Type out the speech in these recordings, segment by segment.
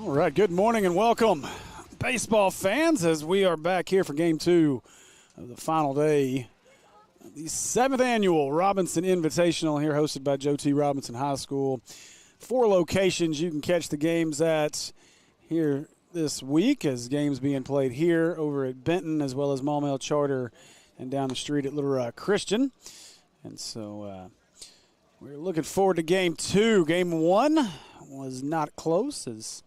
All right, good morning and welcome, baseball fans, as we are back here for Game 2 of the final day of the 7th annual Robinson Invitational here, hosted by Joe T. Robinson High School. 4 locations you can catch the games at here this week, as games being played here over at Benton, as well as Maumelle Charter and down the street at Little Rock Christian. And so we're looking forward to Game 2. Game 1 was not close, as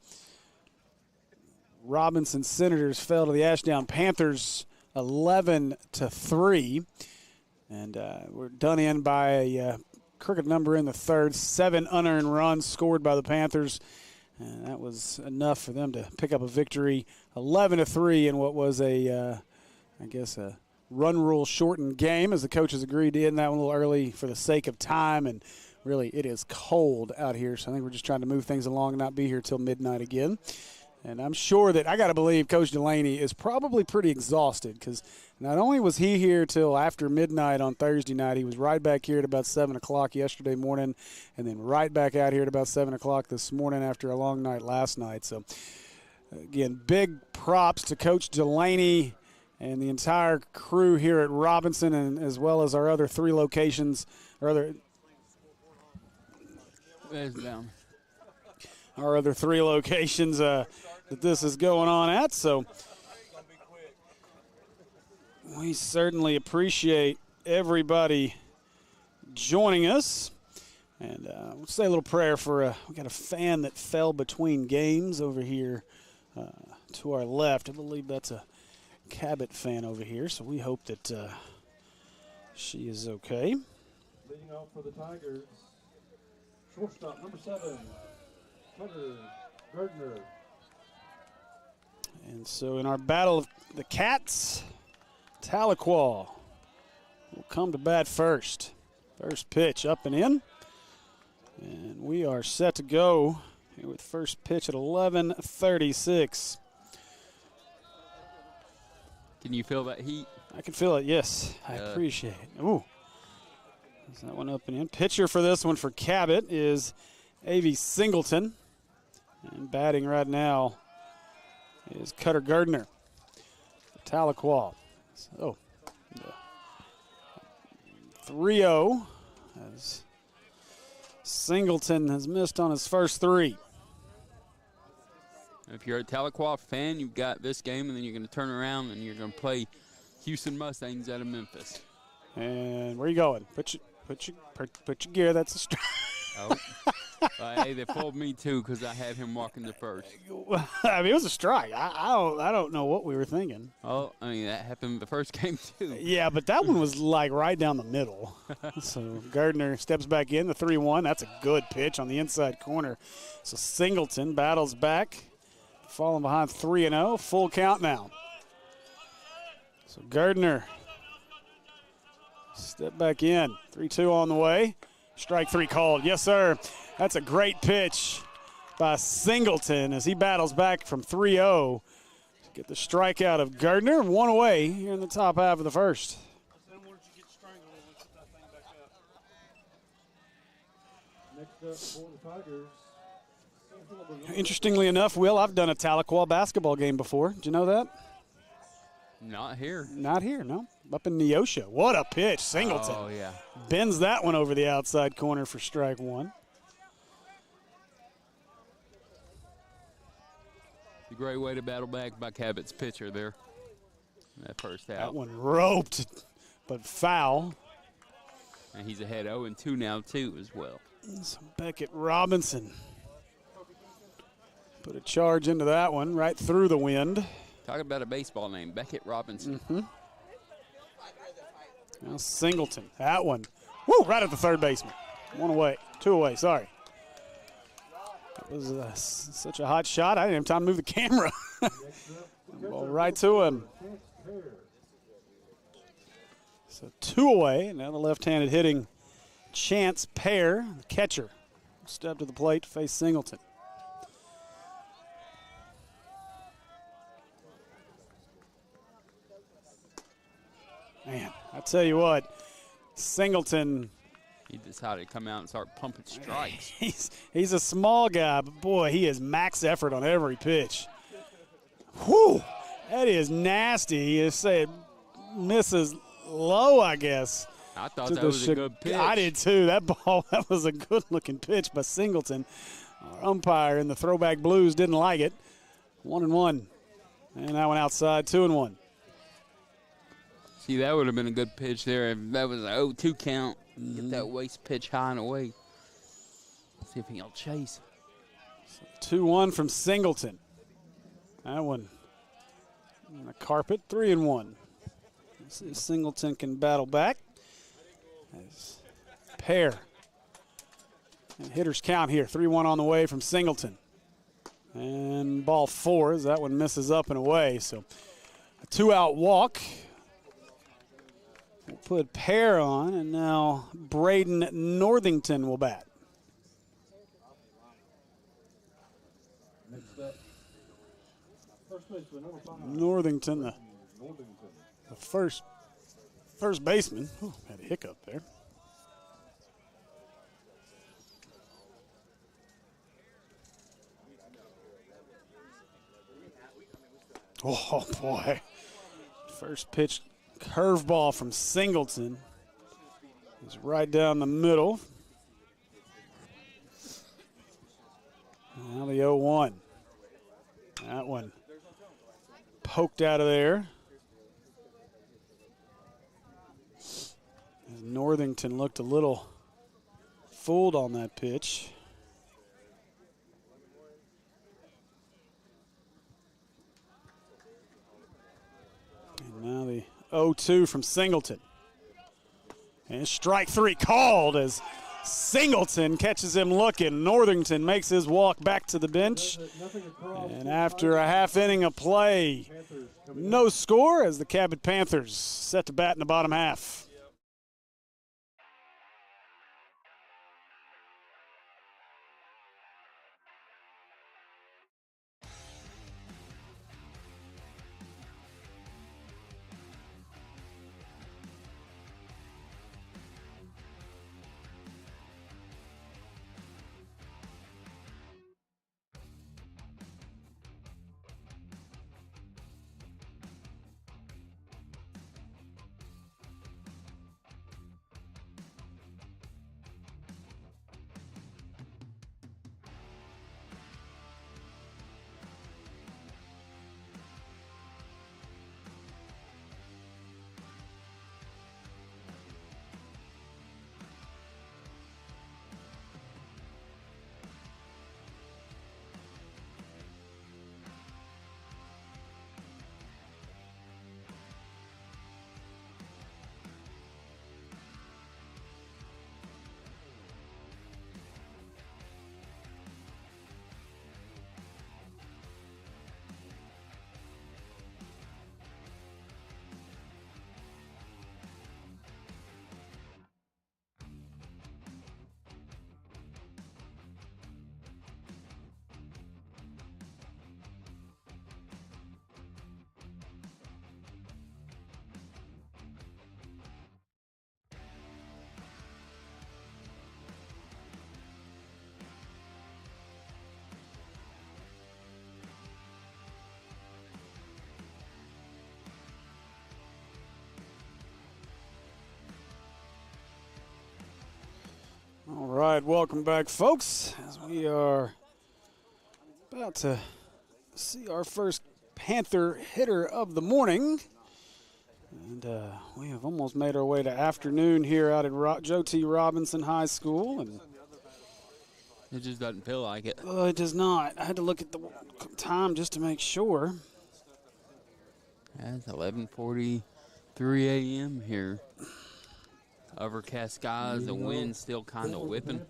Robinson Senators fell to the Ashdown Panthers 11-3. And we're done in by a crooked number in the third. 7 unearned runs scored by the Panthers. And that was enough for them to pick up a victory 11-3 in what was a run rule shortened game, as the coaches agreed to end that one a little early for the sake of time. And really, it is cold out here, so I think we're just trying to move things along and not be here till midnight again. And I'm sure that I got to believe Coach Delaney is probably pretty exhausted, because not only was he here till after midnight on Thursday night, he was right back here at about 7 o'clock yesterday morning, and then right back out here at about 7 o'clock this morning after a long night last night. So, again, big props to Coach Delaney and the entire crew here at Robinson, and as well as our other 3 locations, or our other 3 locations that this is going on at. So we certainly appreciate everybody joining us. And we'll say a little prayer for we got a fan that fell between games over here to our left. I believe that's a Cabot fan over here, so we hope that she is okay. Leading off for the Tigers, shortstop number 7, Cutter Gardner. And so in our battle of the Cats, Tahlequah will come to bat first. First pitch up and in. And we are set to go here with first pitch at 11:36. Can you feel that heat? I can feel it, yes. I appreciate it. Ooh. Is that one up and in? Pitcher for this one for Cabot is A.V. Singleton. And batting right now is Cutter Gardner for Tahlequah. So, 3-0 as Singleton has missed on his first 3. If you're a Tahlequah fan, you've got this game, and then you're going to turn around and you're going to play Houston Mustangs out of Memphis. And where are you going? Put your gear. That's a strike. Oh. Hey, they fooled me too, because I had him walking the first. I mean, it was a strike. I don't know what we were thinking. Oh, I mean, that happened the first game too. Yeah, but that one was like right down the middle. So Gardner steps back in, the 3-1. That's a good pitch on the inside corner. So Singleton battles back, falling behind 3-0. Full count now. So Gardner step back in. 3-2 on the way. Strike 3 called. Yes, sir. That's a great pitch by Singleton as he battles back from 3-0 to get the strikeout of Gardner. 1 away here in the top half of the first. Next up for the Tigers. Interestingly enough, Will, I've done a Tahlequah basketball game before. Did you know that? Not here. Not here, no. Up in Neosho. What a pitch, Singleton. Oh, yeah. Bends that one over the outside corner for strike 1. A great way to battle back by Cabot's pitcher there. That first out. That one roped, but foul. And he's ahead 0-2 now, too, as well. So Beckett Robinson put a charge into that one right through the wind. Talking about a baseball name, Beckett Robinson. Mm-hmm. Now Singleton, that one. Woo, right at the third baseman. 1 away, 2 away, sorry. That was such a hot shot, I didn't have time to move the camera. Ball right to him. So 2 away, now the left-handed hitting Chance Pear, the catcher, step to the plate to face Singleton. Man, I tell you what, Singleton He decided to come out and start pumping strikes. He's a small guy, but boy, he is max effort on every pitch. Whew, that is nasty. You say it misses low, I guess. I thought that was a good pitch. I did too. That was a good-looking pitch by Singleton. Our umpire in the throwback blues didn't like it. 1-1. And that one outside, 2-1. See, that would have been a good pitch there if that was an 0-2 count. Get that waist pitch high and away. See if he'll chase. 2-1 from Singleton. That one on the carpet, 3-1. See if Singleton can battle back. As pair. And hitters count here, 3-1 on the way from Singleton. And ball 4 as that one misses up and away. So a 2-out walk. We'll put pair on, and now Braden Northington will bat. Next up, first baseman, number 5. Northington, the first baseman. Oh, had a hiccup there. Oh, boy. First pitch curveball from Singleton. He's right down the middle. Now the 0-1. That one poked out of there. As Northington looked a little fooled on that pitch. And now the 0-2 from Singleton. And strike 3 called as Singleton catches him looking. Northington makes his walk back to the bench. And after a half inning of play, no score as the Cabot Panthers set to bat in the bottom half. All right, welcome back, folks, as we are about to see our first Panther hitter of the morning. And we have almost made our way to afternoon here out at Joe T. Robinson High School. And it just doesn't feel like it. It does not. I had to look at the time just to make sure. It's 11:43 a.m. here. Overcast skies, the wind still kind of whipping.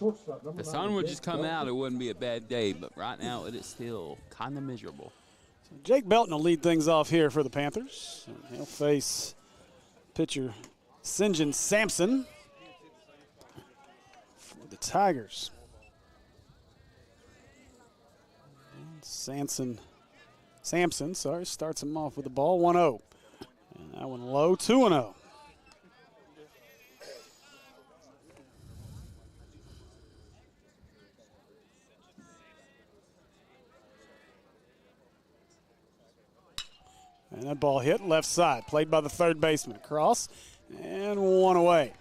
If the sun would just come out, it wouldn't be a bad day, but right now it is still kind of miserable. So Jake Belton will lead things off here for the Panthers. He'll face pitcher St. John Sampson for the Tigers. And Sampson, starts him off with the ball, 1-0. And that one low, 2-0. And that ball hit left side, played by the third baseman. Across, and one away.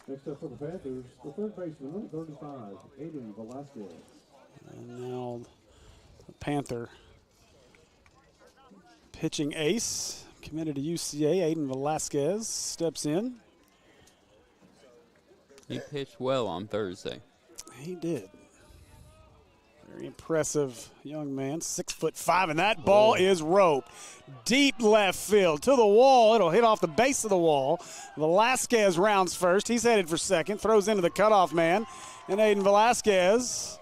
Next up for the Panthers, the third baseman, number 35, Aiden Velasquez. And now the Panther pitching ace, committed to UCA, Aiden Velasquez steps in. He pitched well on Thursday. He did. Very impressive young man, 6'5", and that ball is roped. Deep left field to the wall. It'll hit off the base of the wall. Velasquez rounds first. He's headed for second, throws into the cutoff man. And Aiden Velasquez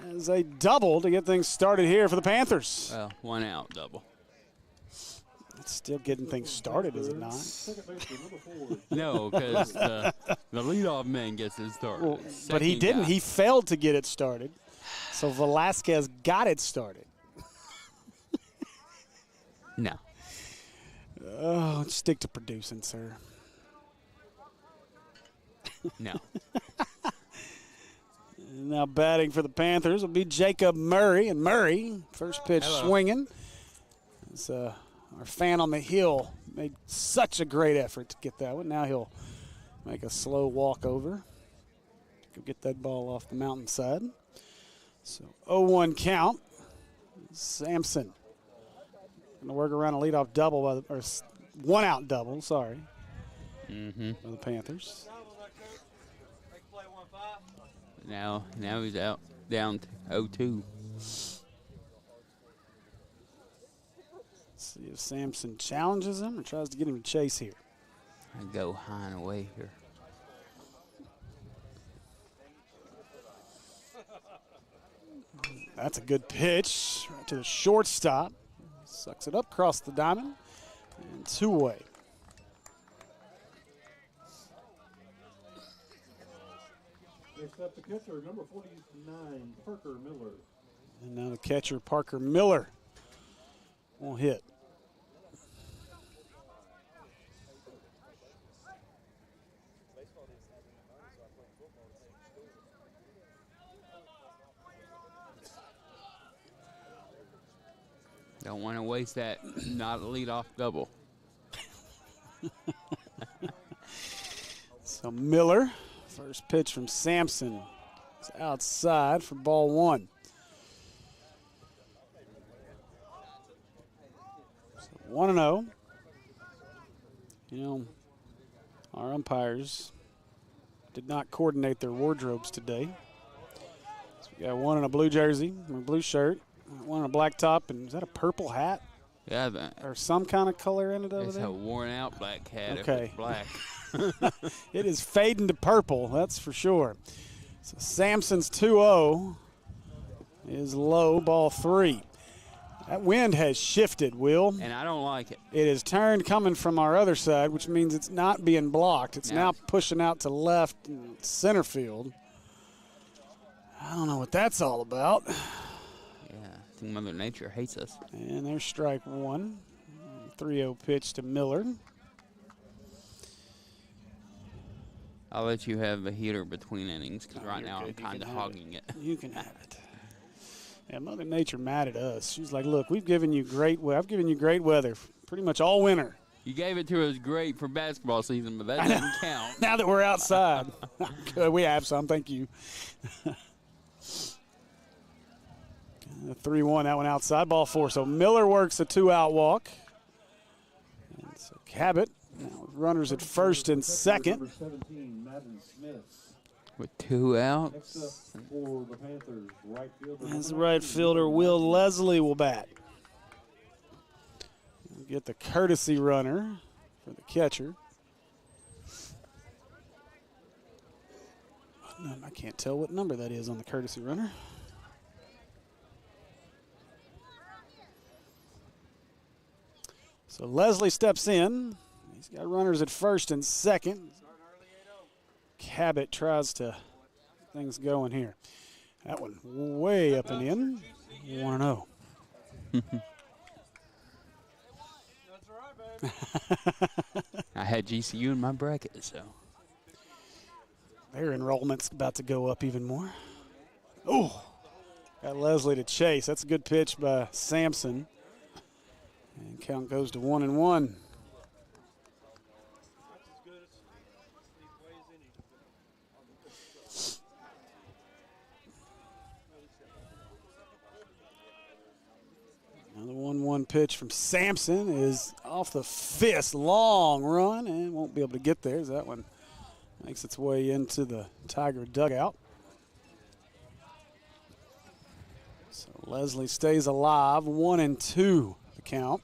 has a double to get things started here for the Panthers. Well, 1 out double. It's still getting things started, is it not? No, because the leadoff man gets it started. Well, but he didn't. Guy. He failed to get it started. So Velasquez got it started. No. Oh, stick to producing, sir. No. Now batting for the Panthers will be Jacob Murray. And Murray, first pitch swinging. It's, our fan on the hill made such a great effort to get that one. Now he'll make a slow walk over. Go get that ball off the mountainside. So 0-1 count. Sampson going to work around a leadoff double, by the, or 1 out double, sorry, by the Panthers. Now he's out down to 0-2. See if Sampson challenges him or tries to get him to chase here. I go high and away here. That's a good pitch right to the shortstop. Sucks it up across the diamond. And 2 away. Next up, the catcher, number 49, Parker Miller. And now the catcher, Parker Miller, won't hit. Don't want to waste that not a leadoff double. So Miller, first pitch from Sampson, is outside for ball 1. So 1-0. You know, our umpires did not coordinate their wardrobes today. So we got one in a blue jersey, and a blue shirt, one in a black top, and is that a purple hat? Yeah, Or some kind of color in it over it's there? a worn out black hat. Okay. If it's black. It is fading to purple, that's for sure. So Sampson's 2-0 is low, ball 3. That wind has shifted, Will. And I don't like it. It has turned coming from our other side, which means it's not being blocked. It's now pushing out to left and center field. I don't know what that's all about. Yeah, I think Mother Nature hates us. And there's strike 1. 3-0 pitch to Miller. I'll let you have a heater between innings because No, right you're now I'm good. You kind of can have hogging it. You can have it. Yeah, Mother Nature mad at us. She's like, look, we've given you great weather. I've given you great weather pretty much all winter. You gave it to us great for basketball season, but that doesn't count. Now that we're outside. Good, we have some, thank you. 3-1, that one outside, ball 4. So Miller works a 2-out walk. And so Cabot now with runners at first and second. Number 17, Madden Smith. With 2 outs. Next up for the Panthers, right fielder. As the right fielder, Will Leslie will bat. We'll get the courtesy runner for the catcher. I can't tell what number that is on the courtesy runner. So Leslie steps in. He's got runners at first and second. Cabot tries to get things going here. That one way up and in. 1-0. I had GCU in my bracket, so. Their enrollment's about to go up even more. Oh, Got Leslie to chase. That's a good pitch by Sampson. And count goes to 1-1. Another 1-1 pitch from Sampson is off the fist. Long run and won't be able to get there as that one makes its way into the Tiger dugout. So Leslie stays alive. 1-2 the count.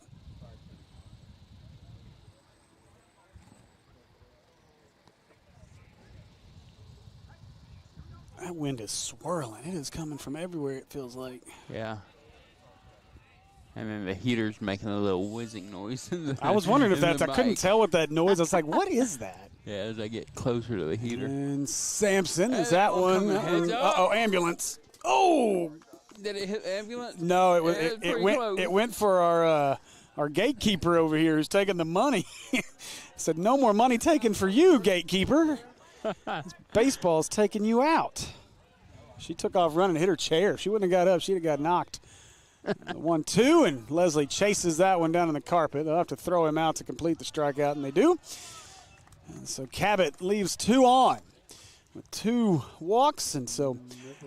That wind is swirling. It is coming from everywhere, it feels like. Yeah. And then the heater's making a little whizzing noise. I was wondering if that's, I couldn't mic. tell what that noise. I was like, what is that? Yeah, as I get closer to the heater. And Sampson is Hey, that oh, one. coming That one heads up. uh-oh, ambulance. Oh! Did it hit the ambulance? No, it, Yeah, was, it's it pretty went. close. It went for our gatekeeper over here who's taking the money. Said, no more money taken for you, gatekeeper. This baseball's taking you out. She took off running, hit her chair. If she wouldn't have got up, she'd have got knocked. 1-2, and Leslie chases that one down on the carpet. They'll have to throw him out to complete the strikeout, and they do. And so Cabot leaves 2 on with 2 walks. And so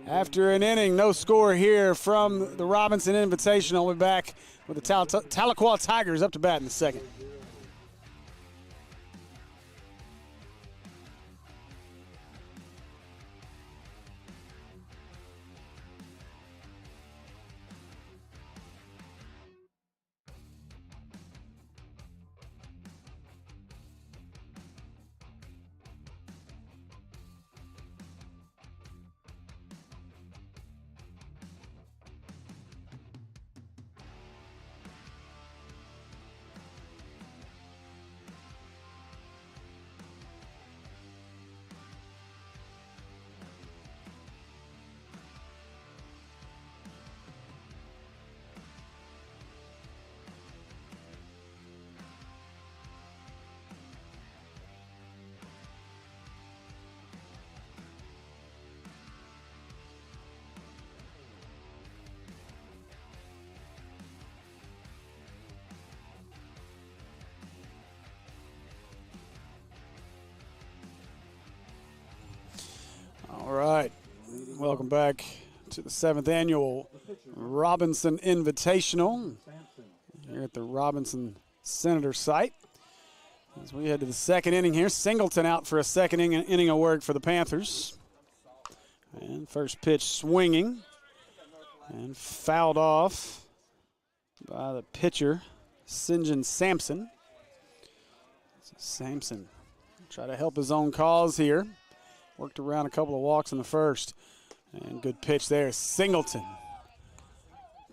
after an inning, no score here from the Robinson Invitational. We'll be back with the Tahlequah Tigers up to bat in the second. All right, welcome back to the 7th annual Robinson Invitational here at the Robinson Senator site. As we head to the second inning here, Singleton out for a second inning of work for the Panthers. And first pitch swinging and fouled off by the pitcher, St. John Sampson. So Sampson try to help his own cause here. Worked around a couple of walks in the first. And good pitch there. Singleton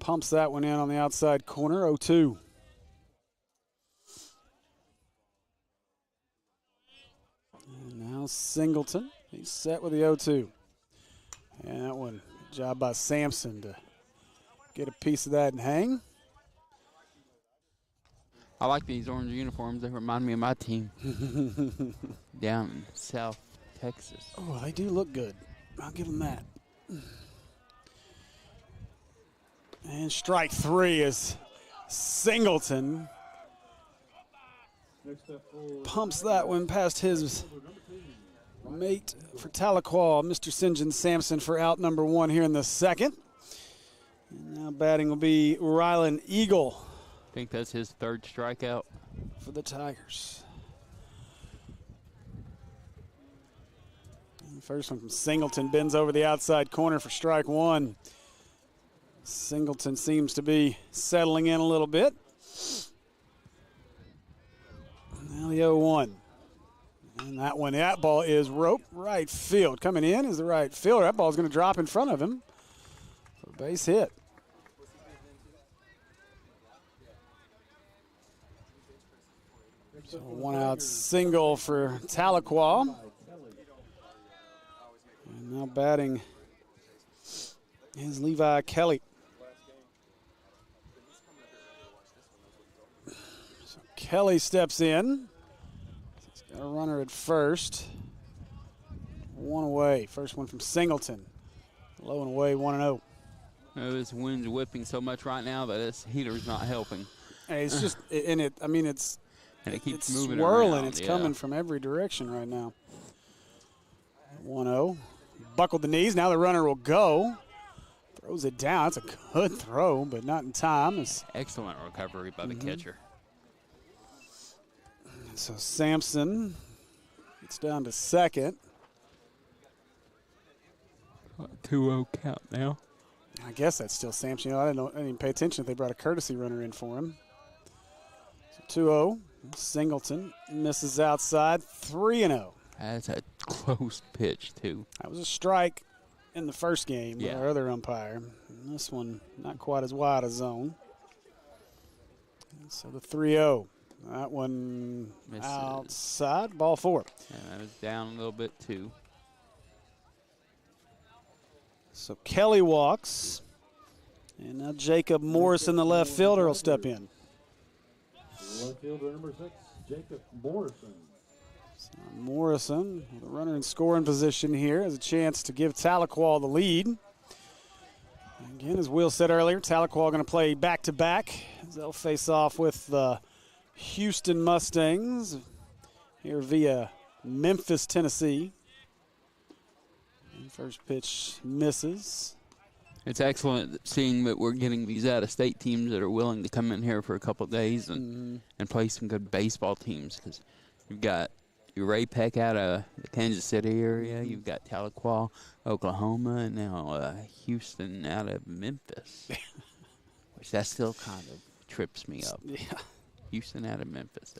pumps that one in on the outside corner, 0-2. And now Singleton. He's set with the 0-2. And that one, good job by Sampson to get a piece of that and hang. I like these orange uniforms. They remind me of my team down in South Texas. Oh, they do look good. I'll give them that. And strike 3 is Singleton. Pumps that one past his mate for Tahlequah, Mr. St. John Sampson, for out number 1 here in the second. And now batting will be Rylan Eagle. I think that's his 3rd strikeout for the Tigers. And the first one from Singleton bends over the outside corner for strike 1. Singleton seems to be settling in a little bit. Now the 0-1. And that ball is rope right field. Coming in is the right fielder. That ball is going to drop in front of him for a base hit. So 1-out single for Tahlequah. And now batting is Levi Kelly. So Kelly steps in. He's got a runner at first. 1 away. First one from Singleton. Low and away, 1-0. This wind's whipping so much right now that this heater's not helping. Hey, it's just, and it. I mean, it's And it keeps it's moving swirling. around. It's yeah. coming from every direction right now. 1-0. Buckled the knees. Now the runner will go. Throws it down. It's a good throw, but not in time. Excellent recovery by the catcher. So Sampson gets down to second. 2-0 count now. I guess that's still Sampson. You know, I didn't even pay attention if they brought a courtesy runner in for him. So 2-0. Singleton misses outside. 3-0. That's a close pitch, too. That was a strike in the first game with our other umpire. And this one, not quite as wide a zone. And so the 3-0. That one misses. Outside. Ball 4. And that was down a little bit, too. So Kelly walks. And now Jacob Morrison, the left fielder, will step in. Left fielder number 6, Jacob Morrison. So Morrison, the runner in scoring position here, has a chance to give Tahlequah the lead. Again, as Will said earlier, Tahlequah going to play back-to-back as they'll face off with the Houston Mustangs here via Memphis, Tennessee. And first pitch misses. It's excellent seeing that we're getting these out-of-state teams that are willing to come in here for a couple of days and play some good baseball teams, because you've got your Ray Peck out of the Kansas City area, you've got Tahlequah, Oklahoma, and now Houston out of Memphis, which that still kind of trips me up. Yeah. Houston out of Memphis.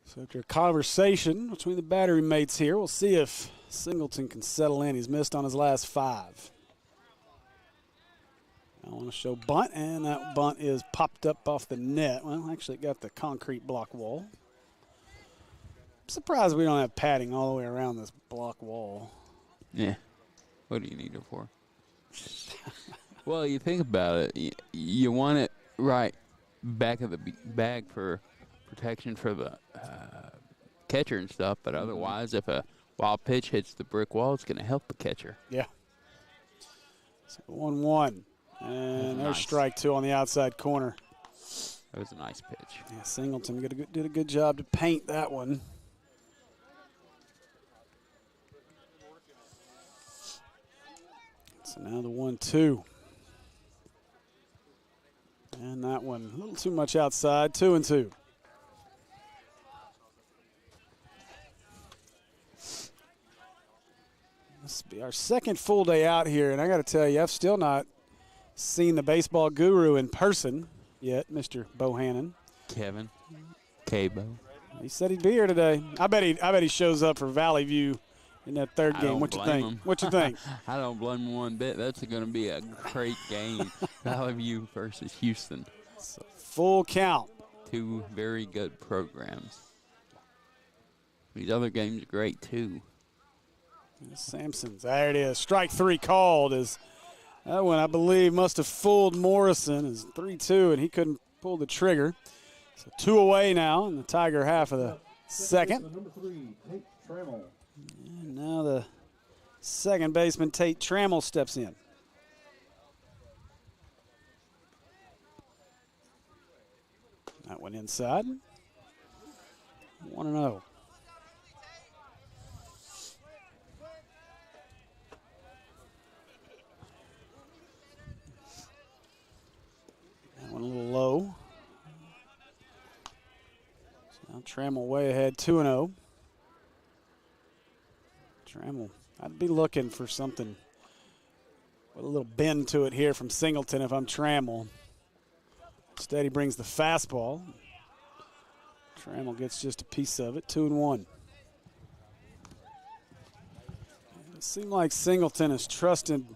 So after a conversation between the battery mates here, we'll see if Singleton can settle in. He's missed on his last 5. I want to show bunt, and that bunt is popped up off the net. Well, actually it got the concrete block wall. I'm surprised we don't have padding all the way around this block wall. Yeah. What do you need it for? Well, you think about it. You want it right back of the bag for protection for the catcher and stuff, but otherwise, if a wild pitch hits the brick wall, it's going to help the catcher. Yeah. So 1-1. And there's strike 2 on the outside corner. That was a nice pitch. Yeah, Singleton did a good job to paint that one. So now the 1-2. And that one a little too much outside. 2-2. This will be our second full day out here, and I got to tell you, I've still not seen the baseball guru in person yet, Mr. Bohannon. Kevin. K-Bo. He said he'd be here today. I bet he shows up for Valley View in that third game. What you think? What you think? I don't blame him one bit. That's going to be a great game. Valley View versus Houston. So full count. 2 very good programs. These other games are great, too. Sampson's. There it is. Strike 3 called. That one, I believe, must have fooled Morrison. It's 3-2, and he couldn't pull the trigger. So 2 away now in the Tiger half of the second. Number 3, Tate Trammell. And now the second baseman, Tate Trammell, steps in. That one inside. 1-0. That one a little low. So now Trammell way ahead, 2-0. Trammell, I'd be looking for something with a little bend to it here from Singleton if I'm Trammell. Instead, he brings the fastball. Trammell gets just a piece of it, 2-1. It seemed like Singleton has trusted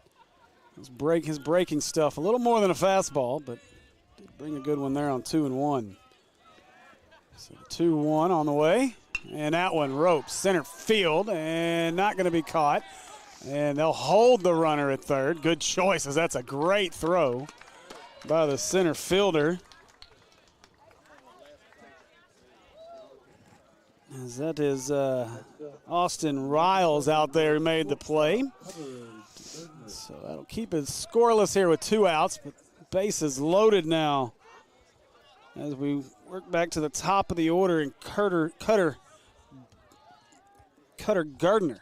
his breaking stuff a little more than a fastball, but did bring a good one there on 2-1. So 2-1 on the way. And that one ropes center field and not going to be caught. And they'll hold the runner at third. Good choice, as that's a great throw by the center fielder. As that is Austin Riles out there who made the play. So that'll keep it scoreless here with 2 outs, but bases loaded now as we work back to the top of the order and Cutter Gardner.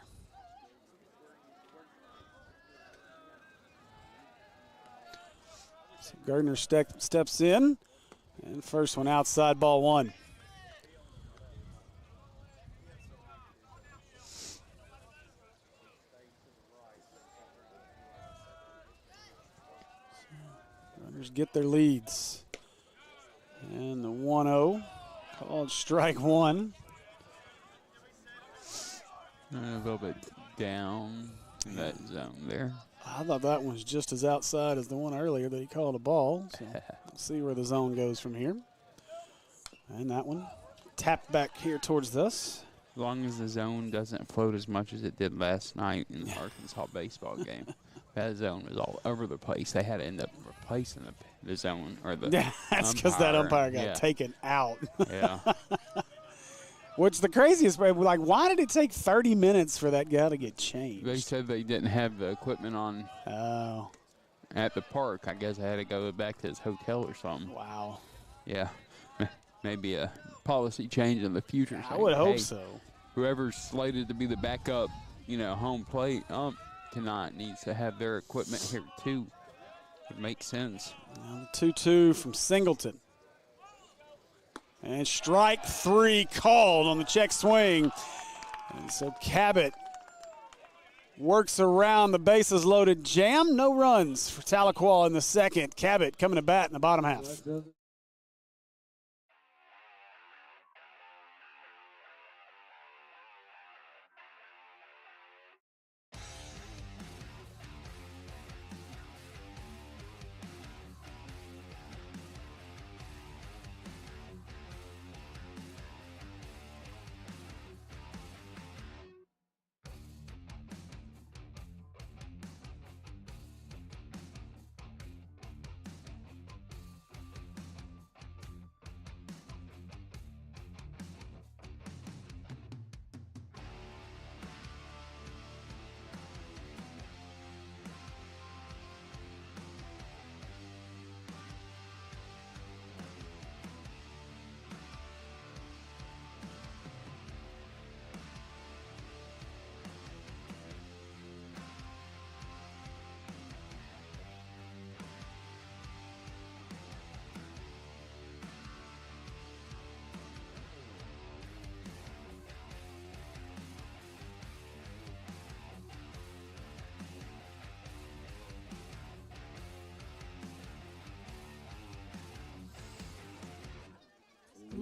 So Gardner steps in, and first one outside, ball 1. Runners get their leads. And the 1-0 called strike 1. A little bit down in that zone there. I thought that one was just as outside as the one earlier that he called a ball. So we'll see where the zone goes from here. And that one tapped back here towards us. As long as the zone doesn't float as much as it did last night in the Arkansas baseball game. That zone was all over the place. They had to end up replacing the zone or the Yeah, that's because that umpire got taken out. Yeah. Which the craziest part, like, why did it take 30 minutes for that guy to get changed? They said they didn't have the equipment on at the park. I guess I had to go back to his hotel or something. Wow. Yeah. Maybe a policy change in the future. I would hope so. Whoever's slated to be the backup, home plate tonight needs to have their equipment here too. It makes sense. Now the 2-2 from Singleton. And strike 3 called on the check swing. And so Cabot works around the bases loaded jam. No runs for Tahlequah in the second. Cabot coming to bat in the bottom half.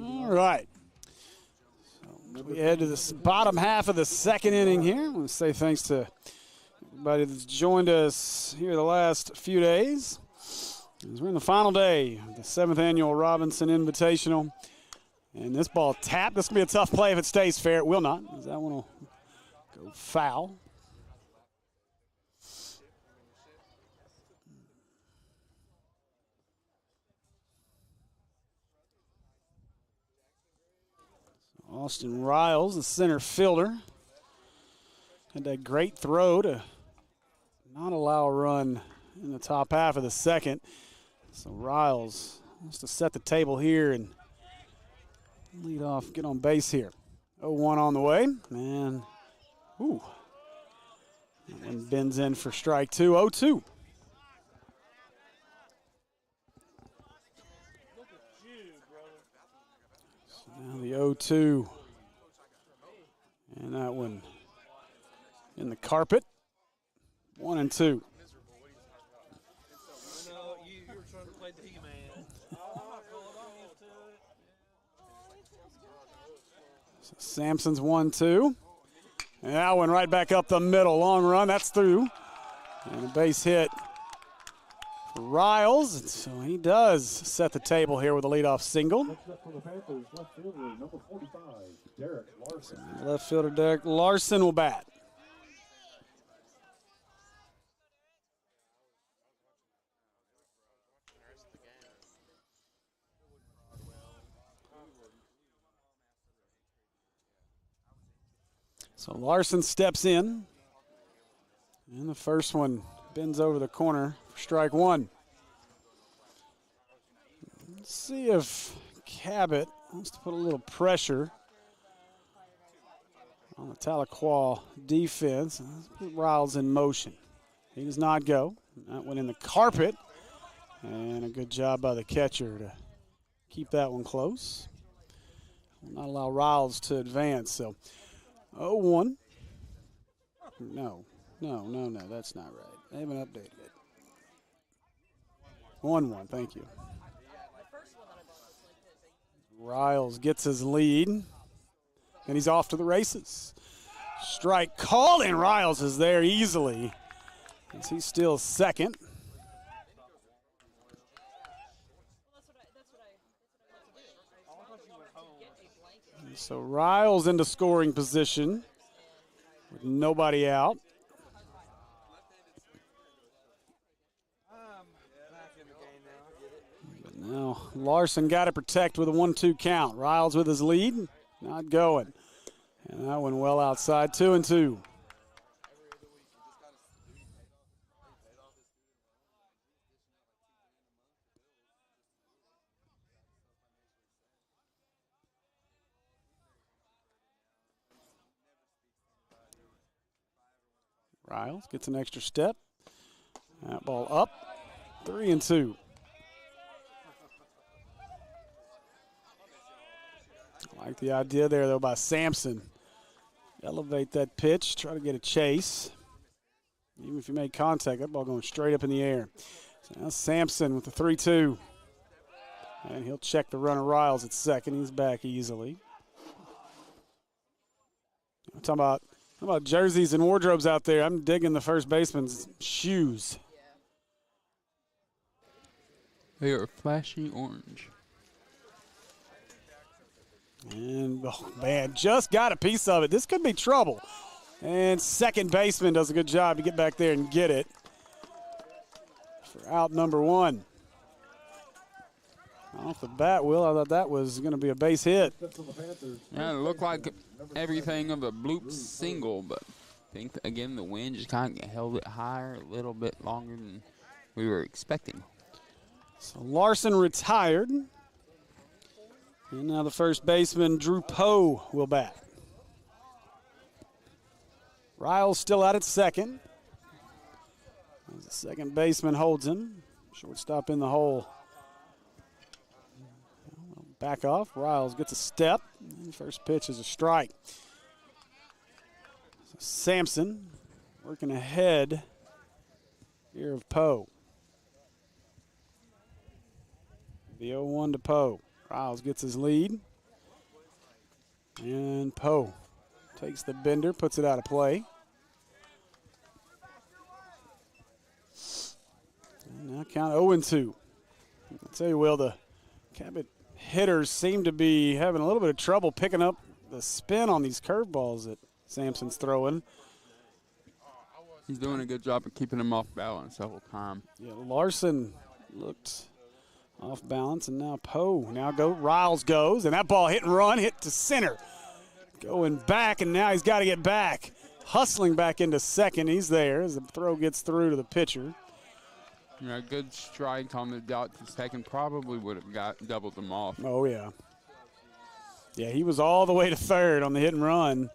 All right. So we head to the bottom half of the second inning here. I want to say thanks to everybody that's joined us here the last few days. As we're in the final day of the 7th annual Robinson Invitational. And this ball tapped. This will be a tough play if it stays fair. It will not, as that one will go foul. Austin Riles, the center fielder, had that great throw to not allow a run in the top half of the second. So Riles wants to set the table here and lead off, get on base here. 0-1 on the way, and that one bends in for strike 2, 0-2. Now the 0-2. And that one in the carpet. 1-2. So Sampson's 1-2. And that one right back up the middle. Long run. That's through. And a base hit for Riles. And so he does set the table here with a leadoff single. Left fielder Derek Larson will bat. So Larson steps in. And the first one bends over the corner for strike one. Let's see if Cabot wants to put a little pressure on the Tahlequah defense. Let's put Riles in motion. He does not go. That went in the carpet. And a good job by the catcher to keep that one close. Will not allow Riles to advance. So 0-1. No, that's not right. They haven't updated it. 1-1, thank you. Riles gets his lead, and he's off to the races. Strike called, and Riles is there easily, as he's still second. And so Riles into scoring position with nobody out. Now Larson got to protect with a 1-2 count. Riles with his lead, not going. And that one well outside, 2-2. Riles gets an extra step. That ball up, 3-2. I like the idea there, though, by Sampson. Elevate that pitch, try to get a chase. Even if you make contact, that ball going straight up in the air. So now Sampson with the 3-2. And he'll check the runner Riles at second. He's back easily. I'm talking about jerseys and wardrobes out there. I'm digging the first baseman's shoes. They are flashy orange. And, oh man, just got a piece of it. This could be trouble. And second baseman does a good job to get back there and get it for out number one. Off the bat, Will, I thought that was going to be a base hit. Yeah, it looked like everything of a bloop single, but I think, again, the wind just kind of held it higher a little bit longer than we were expecting. So Larson retired. And now the first baseman, Drew Poe, will bat. Riles still out at second. As the second baseman holds him. Shortstop in the hole. Back off. Riles gets a step. And first pitch is a strike. So Sampson working ahead here of Poe. The 0-1 to Poe. Riles gets his lead. And Poe takes the bender, puts it out of play. And now count 0-2. I'll tell you, Will, the Cabot hitters seem to be having a little bit of trouble picking up the spin on these curveballs that Sampson's throwing. He's doing a good job of keeping him off balance the whole time. Yeah, Larson looked off balance, and now Poe. Riles goes, and that ball hit and run, hit to center. Going back, and now he's got to get back. Hustling back into second. He's there as the throw gets through to the pitcher. Yeah, a good strike on the dot to second probably would have doubled them off. Oh, yeah. Yeah, he was all the way to third on the hit and run.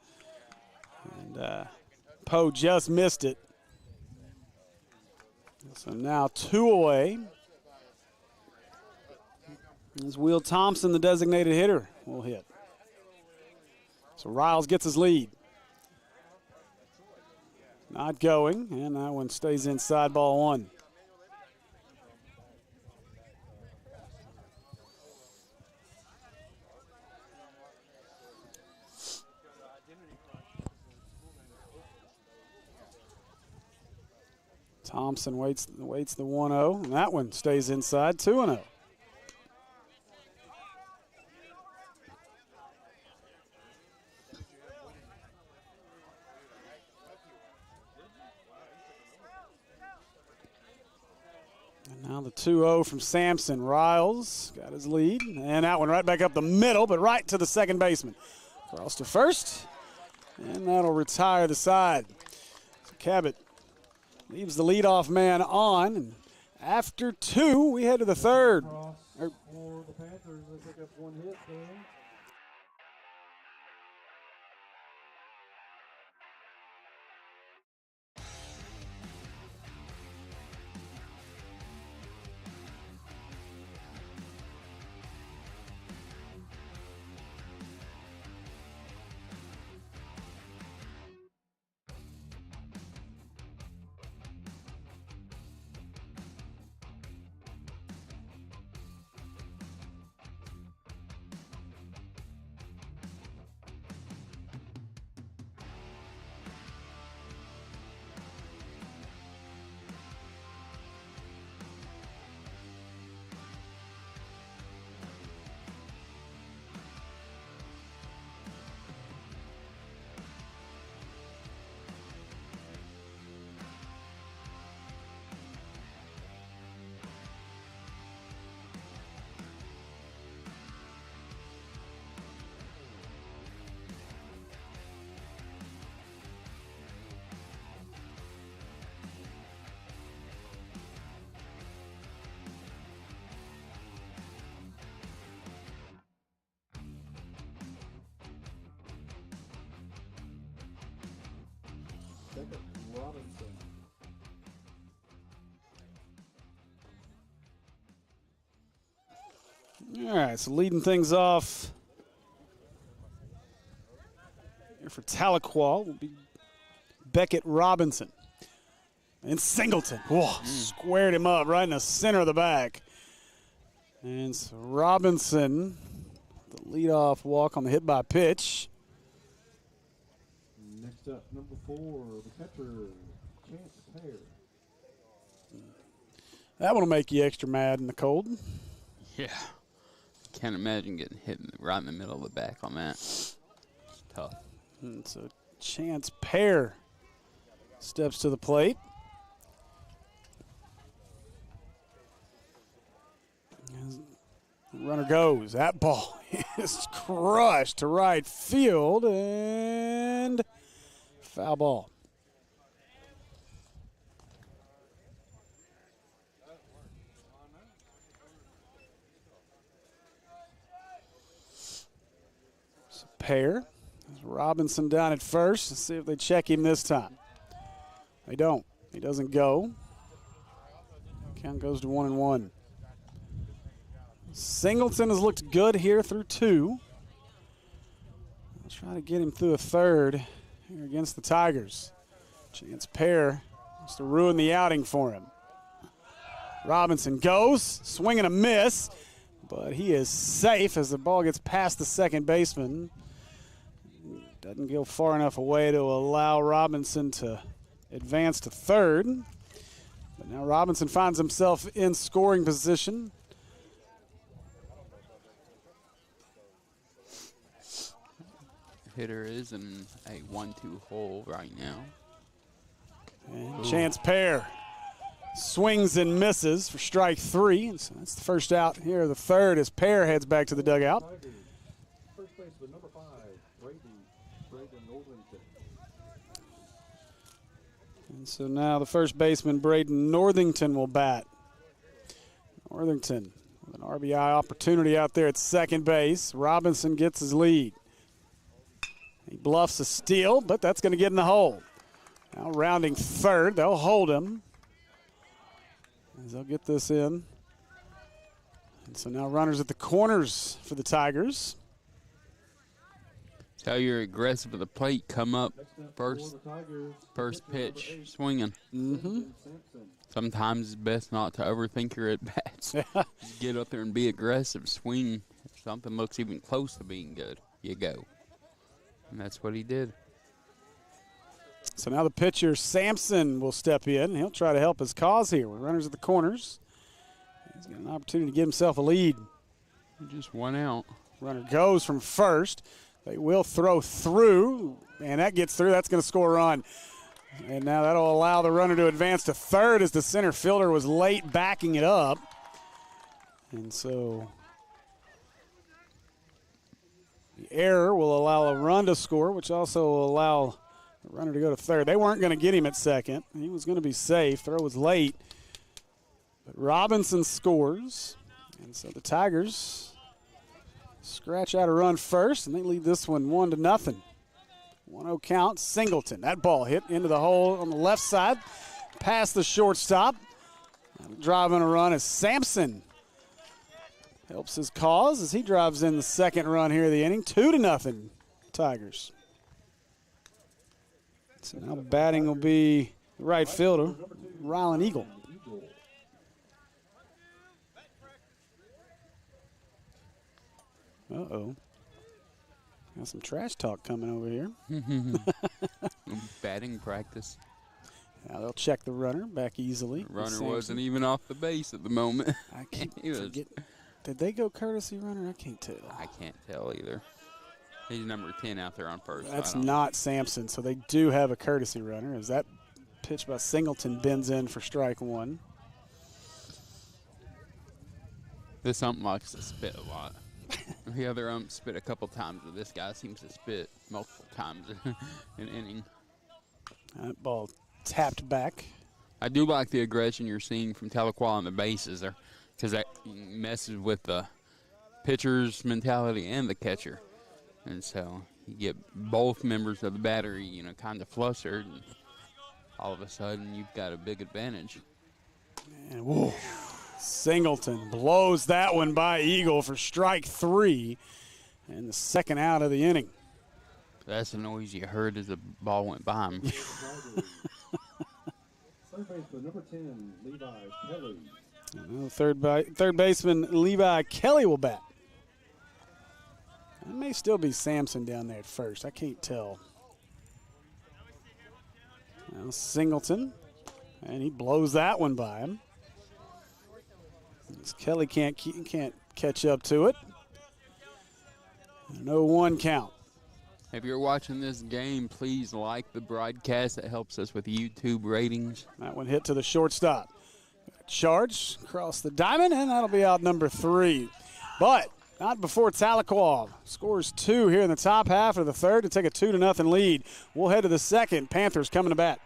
And Poe just missed it. So now 2 away. As Will Thompson, the designated hitter, will hit. So Riles gets his lead. Not going, and that one stays inside, ball one. Thompson waits the 1-0, and that one stays inside, 2-0. And now the 2-0 from Sampson. Riles got his lead, and that one right back up the middle, but right to the second baseman. Cross to first, And that'll retire the side. So Cabot leaves the leadoff man on. And after 2, we head to the 3rd. For the Panthers, they pick up 1 hit there. Second, Robinson. All right, so leading things off here for Tahlequah will be Beckett Robinson. And Singleton, whoa, squared him up right in the center of the back. And so Robinson, the leadoff walk on the hit by pitch. Next up, number 4, the catcher, Chance Pear. That one will make you extra mad in the cold. Yeah. Can't imagine getting hit right in the middle of the back on that. It's tough. And so Chance Pear steps to the plate. As the runner goes. That ball is crushed to right field and foul ball. So Pear. There's Robinson down at first. Let's see if they check him this time. They don't. He doesn't go. Count goes to 1-1. Singleton has looked good here through 2. I'll try to get him through a 3rd here against the Tigers. Chance Pear wants to ruin the outing for him. Robinson goes, swing and a miss, but he is safe as the ball gets past the second baseman. Doesn't go far enough away to allow Robinson to advance to 3rd. But now Robinson finds himself in scoring position. Hitter is in a 1-2 hole right now. And Chance Pear swings and misses for strike 3. And so that's the first out here. The 3rd as Pear heads back to the dugout. First baseman, number 5, Braden Northington. And so now the first baseman, Braden Northington, will bat. Northington with an RBI opportunity out there at second base. Robinson gets his lead. He bluffs a steal, but that's going to get in the hole. Now rounding 3rd, they'll hold him as they'll get this in. And so now runners at the corners for the Tigers. Tell you're aggressive at the plate, come up first pitch, swinging. Sometimes it's best not to overthink your at-bats. Just get up there and be aggressive, swing. If something looks even close to being good, you go. And that's what he did. So now the pitcher, Sampson, will step in. He'll try to help his cause here with runners at the corners. He's got an opportunity to give himself a lead. Just 1 out. Runner goes from first. They will throw through, and that gets through. That's going to score a run. And now that'll allow the runner to advance to 3rd as the center fielder was late backing it up. And so the error will allow a run to score, which also will allow the runner to go to third. They weren't going to get him at second. He was going to be safe. Throw was late. But Robinson scores. And so the Tigers scratch out a run first, and they lead this one 1-0. 1-0 count. Singleton. That ball hit into the hole on the left side, past the shortstop. Driving a run is Sampson. Helps his cause as he drives in the second run here of the inning. 2-0 Tigers. So now batting will be the right fielder, Rylan Eagle. Uh-oh. Got some trash talk coming over here. Batting practice. Now they'll check the runner back easily. The runner wasn't even off the base at the moment. I keep forgetting. Did they go courtesy runner? I can't tell. I can't tell either. He's number 10 out there on first. That's not Sampson, so they do have a courtesy runner as that pitch by Singleton bends in for strike one. This ump likes to spit a lot. The other ump spit a couple times, but this guy seems to spit multiple times in an inning. That ball tapped back. I do like the aggression you're seeing from Tahlequah on the bases there, because that messes with the pitcher's mentality and the catcher. And so you get both members of the battery, kind of flustered, and all of a sudden you've got a big advantage. And whoa, Singleton blows that one by Eagle for strike three and the second out of the inning. That's the noise you heard as the ball went by him. Third baseman, number 10, Levi Kelly. Third baseman Levi Kelly will bat. It may still be Sampson down there at first. I can't tell. Now Singleton, and he blows that one by him. As Kelly can't catch up to it. An 0-1 count. If you're watching this game, please like the broadcast. That helps us with YouTube ratings. That one hit to the shortstop. Charge across the diamond, and that'll be out number 3. But not before Tahlequah scores 2 here in the top half of the third to take a 2-0 lead. We'll head to the second. Panthers coming to bat.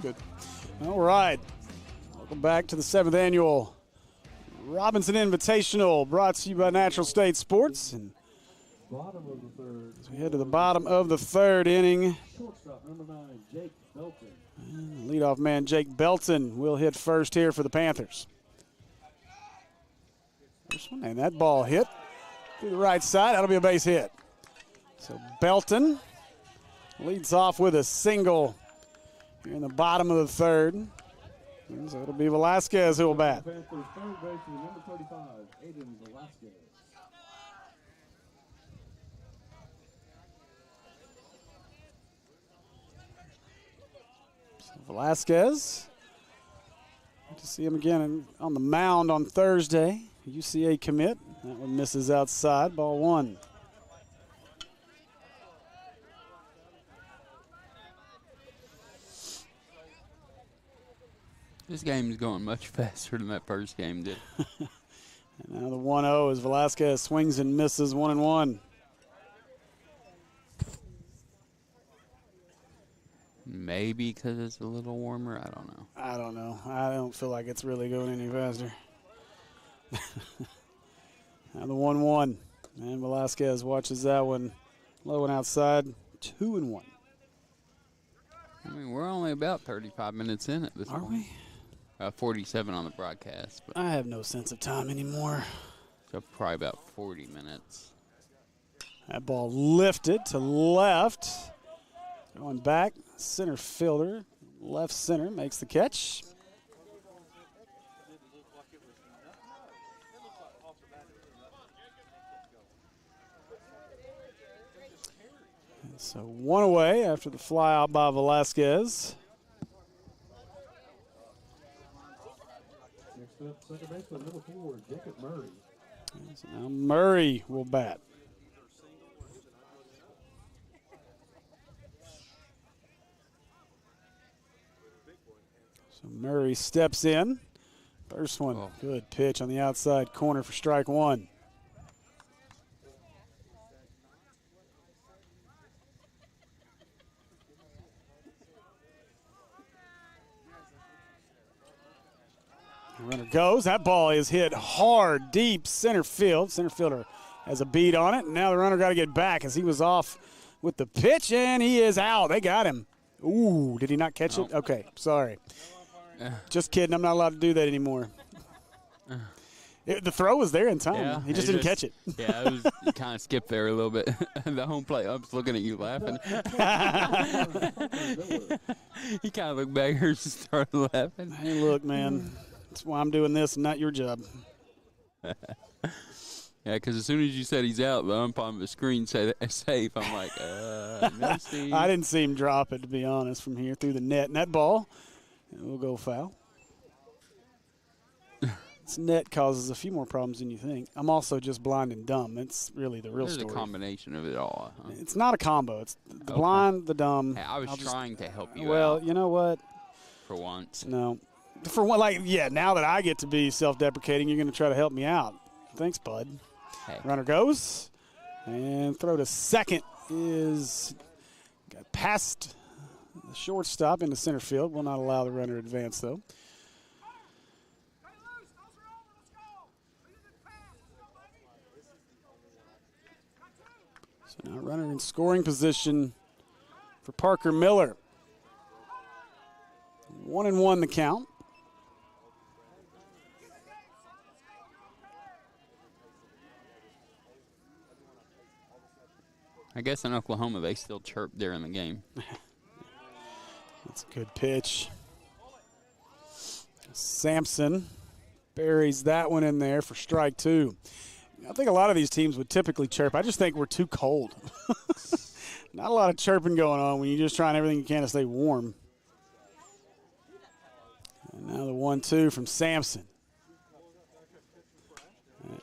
Good. All right. Welcome back to the 7th annual Robinson Invitational, brought to you by Natural State Sports. And Bottom of the third. as we head to the bottom of the third inning, Shortstop, number 9, Jake Belton. leadoff man Jake Belton will hit first here for the Panthers. First one, and that ball hit to the right side. That'll be a base hit. So Belton leads off with a single here in the bottom of the third. And so it'll be Velasquez who will bat. Panthers third baseman, number 35, Aiden Velasquez. So Velasquez, good to see him again on the mound on Thursday. UCA commit. That one misses outside. Ball 1. This game is going much faster than that first game did. And now the 1-0 as Velasquez swings and misses 1-1. Maybe because it's a little warmer. I don't know. I don't know. I don't feel like it's really going any faster. Now the 1-1. And Velasquez watches that one. Low and outside. 2-1. I mean, we're only about 35 minutes in at this point. Are we? 47 on the broadcast. But I have no sense of time anymore. so probably about 40 minutes. That ball lifted to left. Going back. Center fielder. Left center makes the catch. So one away after the fly out by Velasquez. Next up, second baseman, number 4, Jacob Murray. So now Murray will bat. So Murray steps in. First one, good pitch on the outside corner for strike one. Runner goes. That ball is hit hard, deep center field. Center fielder has a beat on it. And now the runner got to get back as he was off with the pitch, and he is out. They got him. Ooh, did he not catch it? Okay, sorry. Just kidding. I'm not allowed to do that anymore. The throw was there in time. Yeah, he just didn't catch it. Yeah, it was kind of skipped there a little bit. The home plate ump's looking at you laughing. He kind of looked back here and started laughing. Hey, look, man. That's why I'm doing this and not your job. Yeah, because as soon as you said he's out, the ump on the screen said safe. I'm like, no, Steve. I didn't see him drop it, to be honest, from here through the net. And that ball will go foul. This net causes a few more problems than you think. I'm also just blind and dumb. It's really the real There's story. a combination of it all. Huh? It's not a combo. It's the blind, the dumb. Hey, I was trying to help you Well, out. you know what? For once. No. For one, now that I get to be self-deprecating, you're going to try to help me out. Thanks, bud. Hey. Runner goes. And throw to second is got past the shortstop into center field. Will not allow the runner to advance, though. So now runner in scoring position for Parker Miller. 1-1 the count. I guess in Oklahoma they still chirp during the game. That's a good pitch. Sampson buries that one in there for strike two. I think a lot of these teams would typically chirp. I just think we're too cold. Not a lot of chirping going on when you're just trying everything you can to stay warm. And now the 1-2 from Sampson.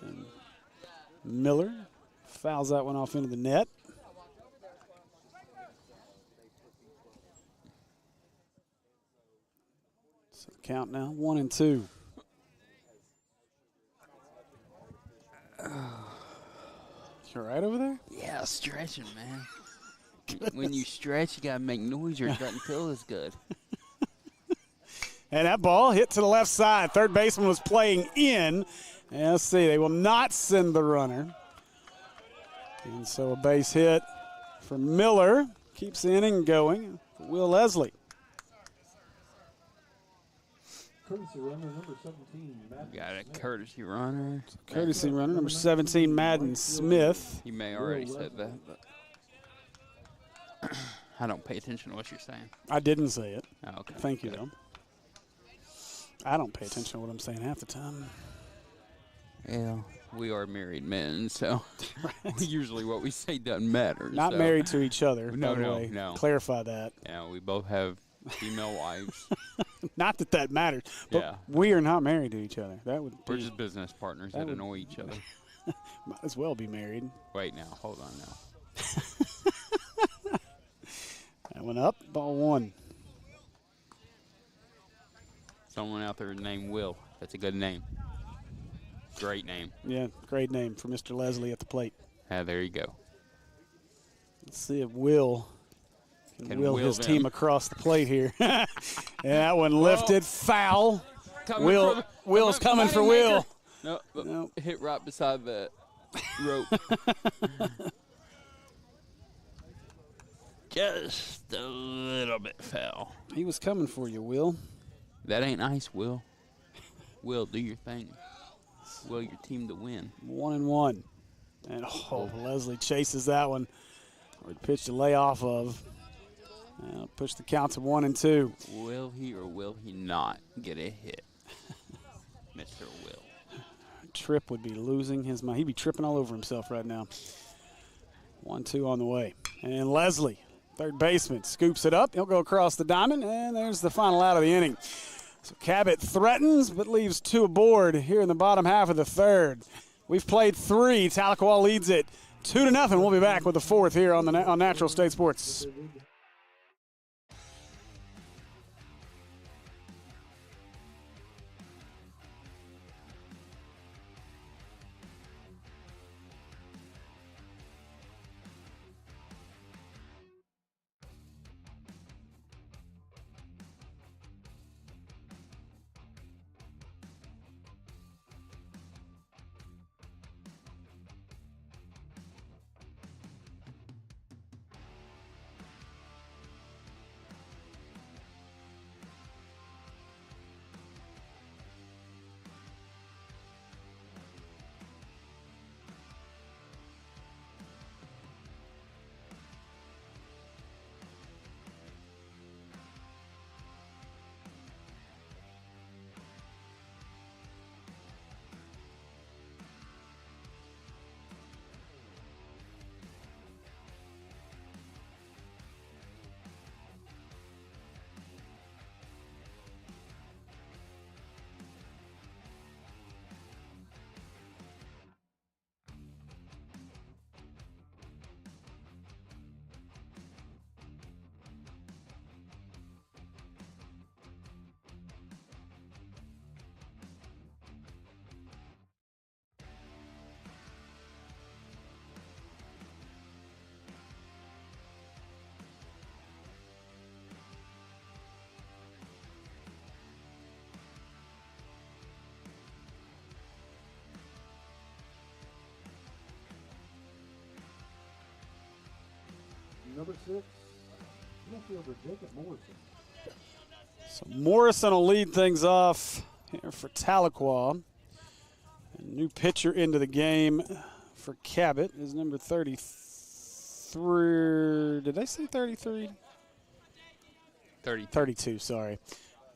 And Miller fouls that one off into the net. So count now, 1-2. You all right over there? Yeah, stretching, man. When you stretch, you got to make noise or it doesn't feel as good. And that ball hit to the left side. Third baseman was playing in. And let's see, they will not send the runner. And so a base hit for Miller. Keeps the inning going for Will Leslie. Courtesy runner, number 17, Madden Got a Smith. courtesy runner. Courtesy runner, number 17, Madden Smith. You may already said that, but I don't pay attention to what you're saying. I didn't say it. Oh, okay. Thank you, Good. though. I don't pay attention to what I'm saying half the time. Yeah, we are married men, so usually what we say doesn't matter. Not so. married to each other, No, by the no, way. no. Clarify that. Yeah, we both have female wives. Not that that matters, but Yeah. we are not married to each other. That would We're be, just business partners that that would- annoy each other. might as well be married. Wait now, hold on now. That went up, ball one. someone out there named Will. That's a good name. Great name. Yeah, great name for Mr. Leslie at the plate. There you go. Let's see if Will can will his them. team across the plate here. And that one lifted, foul. Will's coming for Will. No, hit right beside the rope. Just a little bit foul. He was coming for you, Will. That ain't nice, Will. Will, do your thing. Will your team to win. 1-1. And Leslie chases that one. Hard pitch to lay off of. Push the count to 1-2. Will he or will he not get a hit? Mr. Will. Tripp would be losing his mind. He'd be tripping all over himself right now. 1-2 on the way. And Leslie, third baseman, scoops it up. He'll go across the diamond, and there's the final out of the inning. So Cabot threatens but leaves 2 aboard here in the bottom half of the third. We've played 3. Tahlequah leads it 2-0. We'll be back with the 4th here on Natural State Sports. Number 6, infielder Jacob Morrison. So Morrison will lead things off here for Tahlequah. A new pitcher into the game for Cabot is number 33. Did I say 33? 32, sorry.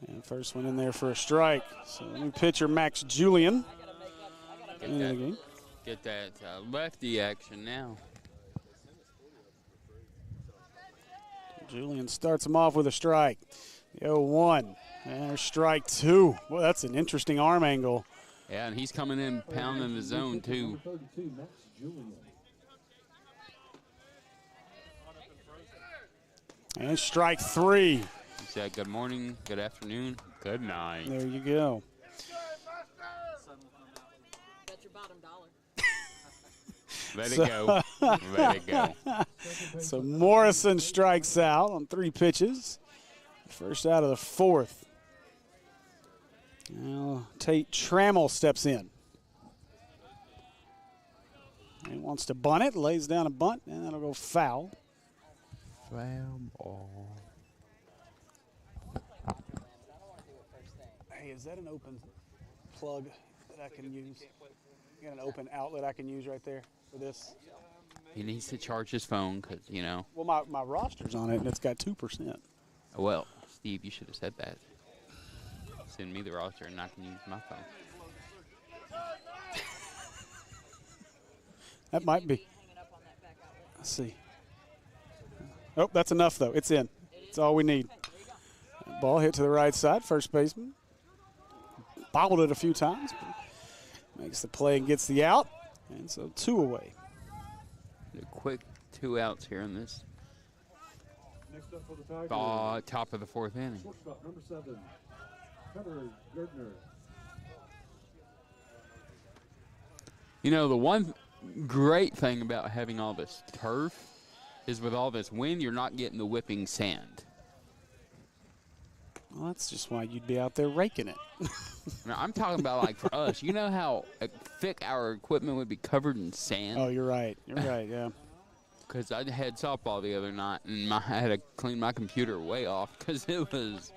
And first one in there for a strike. So new pitcher Max Julian into the game. Get that lefty action now. Julian starts him off with a strike. The 0-1. And there's strike 2. Well, that's an interesting arm angle. Yeah, and he's coming in pounding the zone, too. And strike 3. He said good morning, good afternoon, good night. There you go. That's your bottom dollar. Let it go. Let it go. So Morrison strikes out on 3 pitches. First out of the 4th. Now Tate Trammell steps in. He wants to bunt it, lays down a bunt, and that'll go foul. Foul ball. Hey, is that an open plug that I can use? You got an open outlet I can use right there for this? He needs to charge his phone because, you know. Well, my roster's on it, and it's got 2%. Well, Steve, you should have said that. Send me the roster, and I can use my phone. That might be. Let's see. Oh, that's enough, though. It's in. That's all we need. Ball hit to the right side. First baseman bobbled it a few times. Makes the play and gets the out. And so 2 away. A quick 2 outs here in this Next up for the Tigers. top of the 4th inning. Shortstop, number 7, Cutter Gardner. You know, the one great thing about having all this turf is with all this wind, you're not getting the whipping sand. Well, that's just why you'd be out there raking it. Now, I'm talking about, like, for us, you know how thick our equipment would be covered in sand? Oh, you're right. You're right, yeah. Because I had softball the other night, and I had to clean my computer way off because it was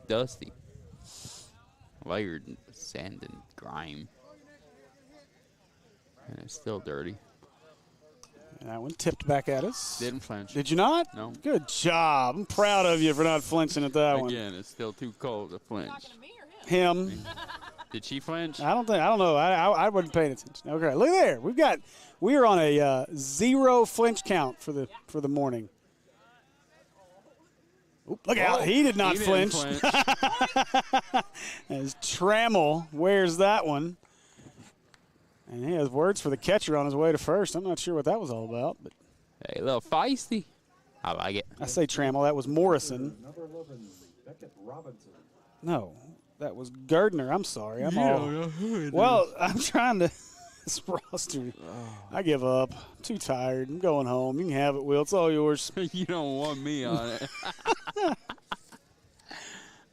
dusty. Layered sand and grime. And it's still dirty. That one tipped back at us. Didn't flinch. Did you not? No. Good job. I'm proud of you for not flinching at that one. Again, it's still too cold to flinch. Talking to me or him? Him. Did she flinch? I don't know. I wasn't paying attention. Okay, look there. We are on a 0 flinch count for the morning. Oop, look out. He did not didn't flinch. As Trammell wears that one. And he has words for the catcher on his way to first. I'm not sure what that was all about, but Hey, a little feisty. I like it. I say Trammell. That was Morrison. Number 11, Beckett Robinson. No, that was Gardner. I'm sorry. Well, I'm trying to. This roster. I give up. I'm too tired. I'm going home. You can have it, Will. It's all yours. You don't want me on it.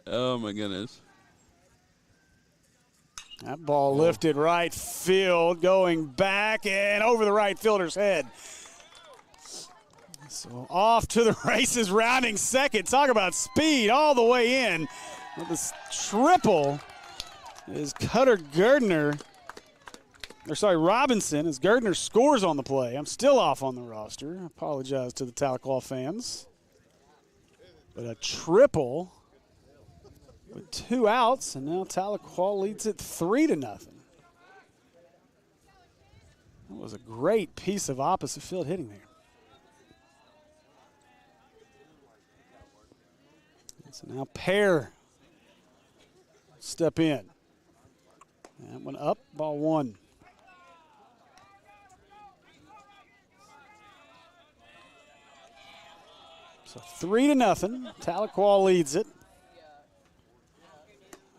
Oh, my goodness. That ball lifted right field, going back and over the right fielder's head. So off to the races, rounding second. Talk about speed all the way in. With this triple is Cutter Gardner. Robinson, as Gardner scores on the play. I'm still off on the roster. I apologize to the Tahlequah fans. But a triple with 2 outs, and now Tahlequah leads it 3-0. That was a great piece of opposite field hitting there. So now Pear step in. That one up, ball 1. So 3-0. Tahlequah leads it.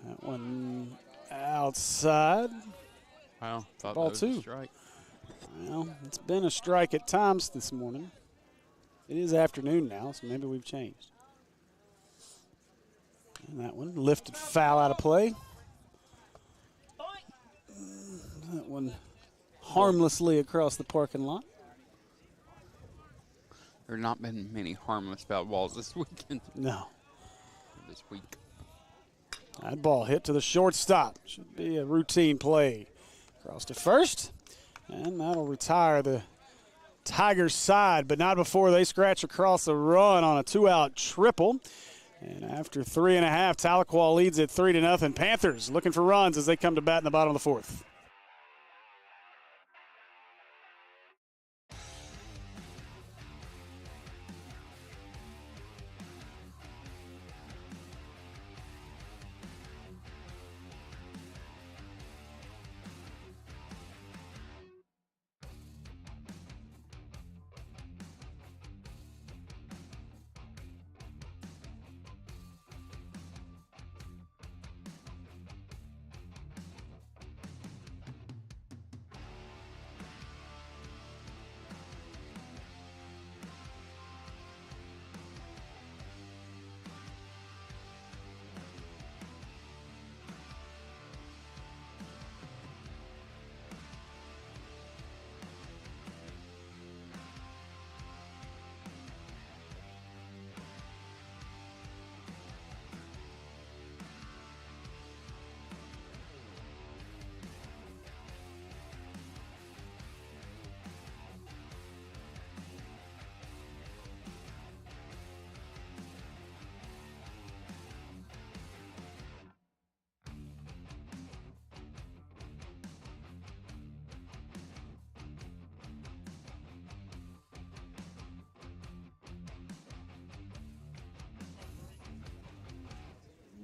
That one outside. Wow, thought Ball that was 2. a strike. Well, it's been a strike at times this morning. It is afternoon now, so maybe we've changed. And that one lifted foul out of play. That one harmlessly across the parking lot. There have not been many harmless foul balls this weekend. No. This week. That ball hit to the shortstop. Should be a routine play. Across to first. And that'll retire the Tigers side, but not before they scratch across a run on a 2-out triple. And after 3.5, Tahlequah leads it 3-0. Panthers looking for runs as they come to bat in the bottom of the 4th.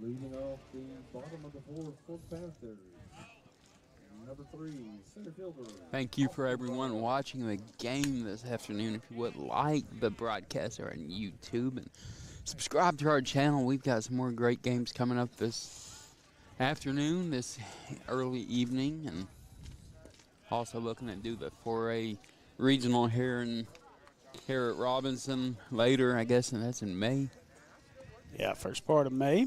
Leading off the bottom of the 4th for Panthers. Number 3, center fielder. Thank you for everyone watching the game this afternoon. If you would like the broadcast, are on YouTube and subscribe to our channel. We've got some more great games coming up this afternoon, this early evening, and also looking to do the 4A regional here at Robinson later, I guess, and that's in May. Yeah, first part of May.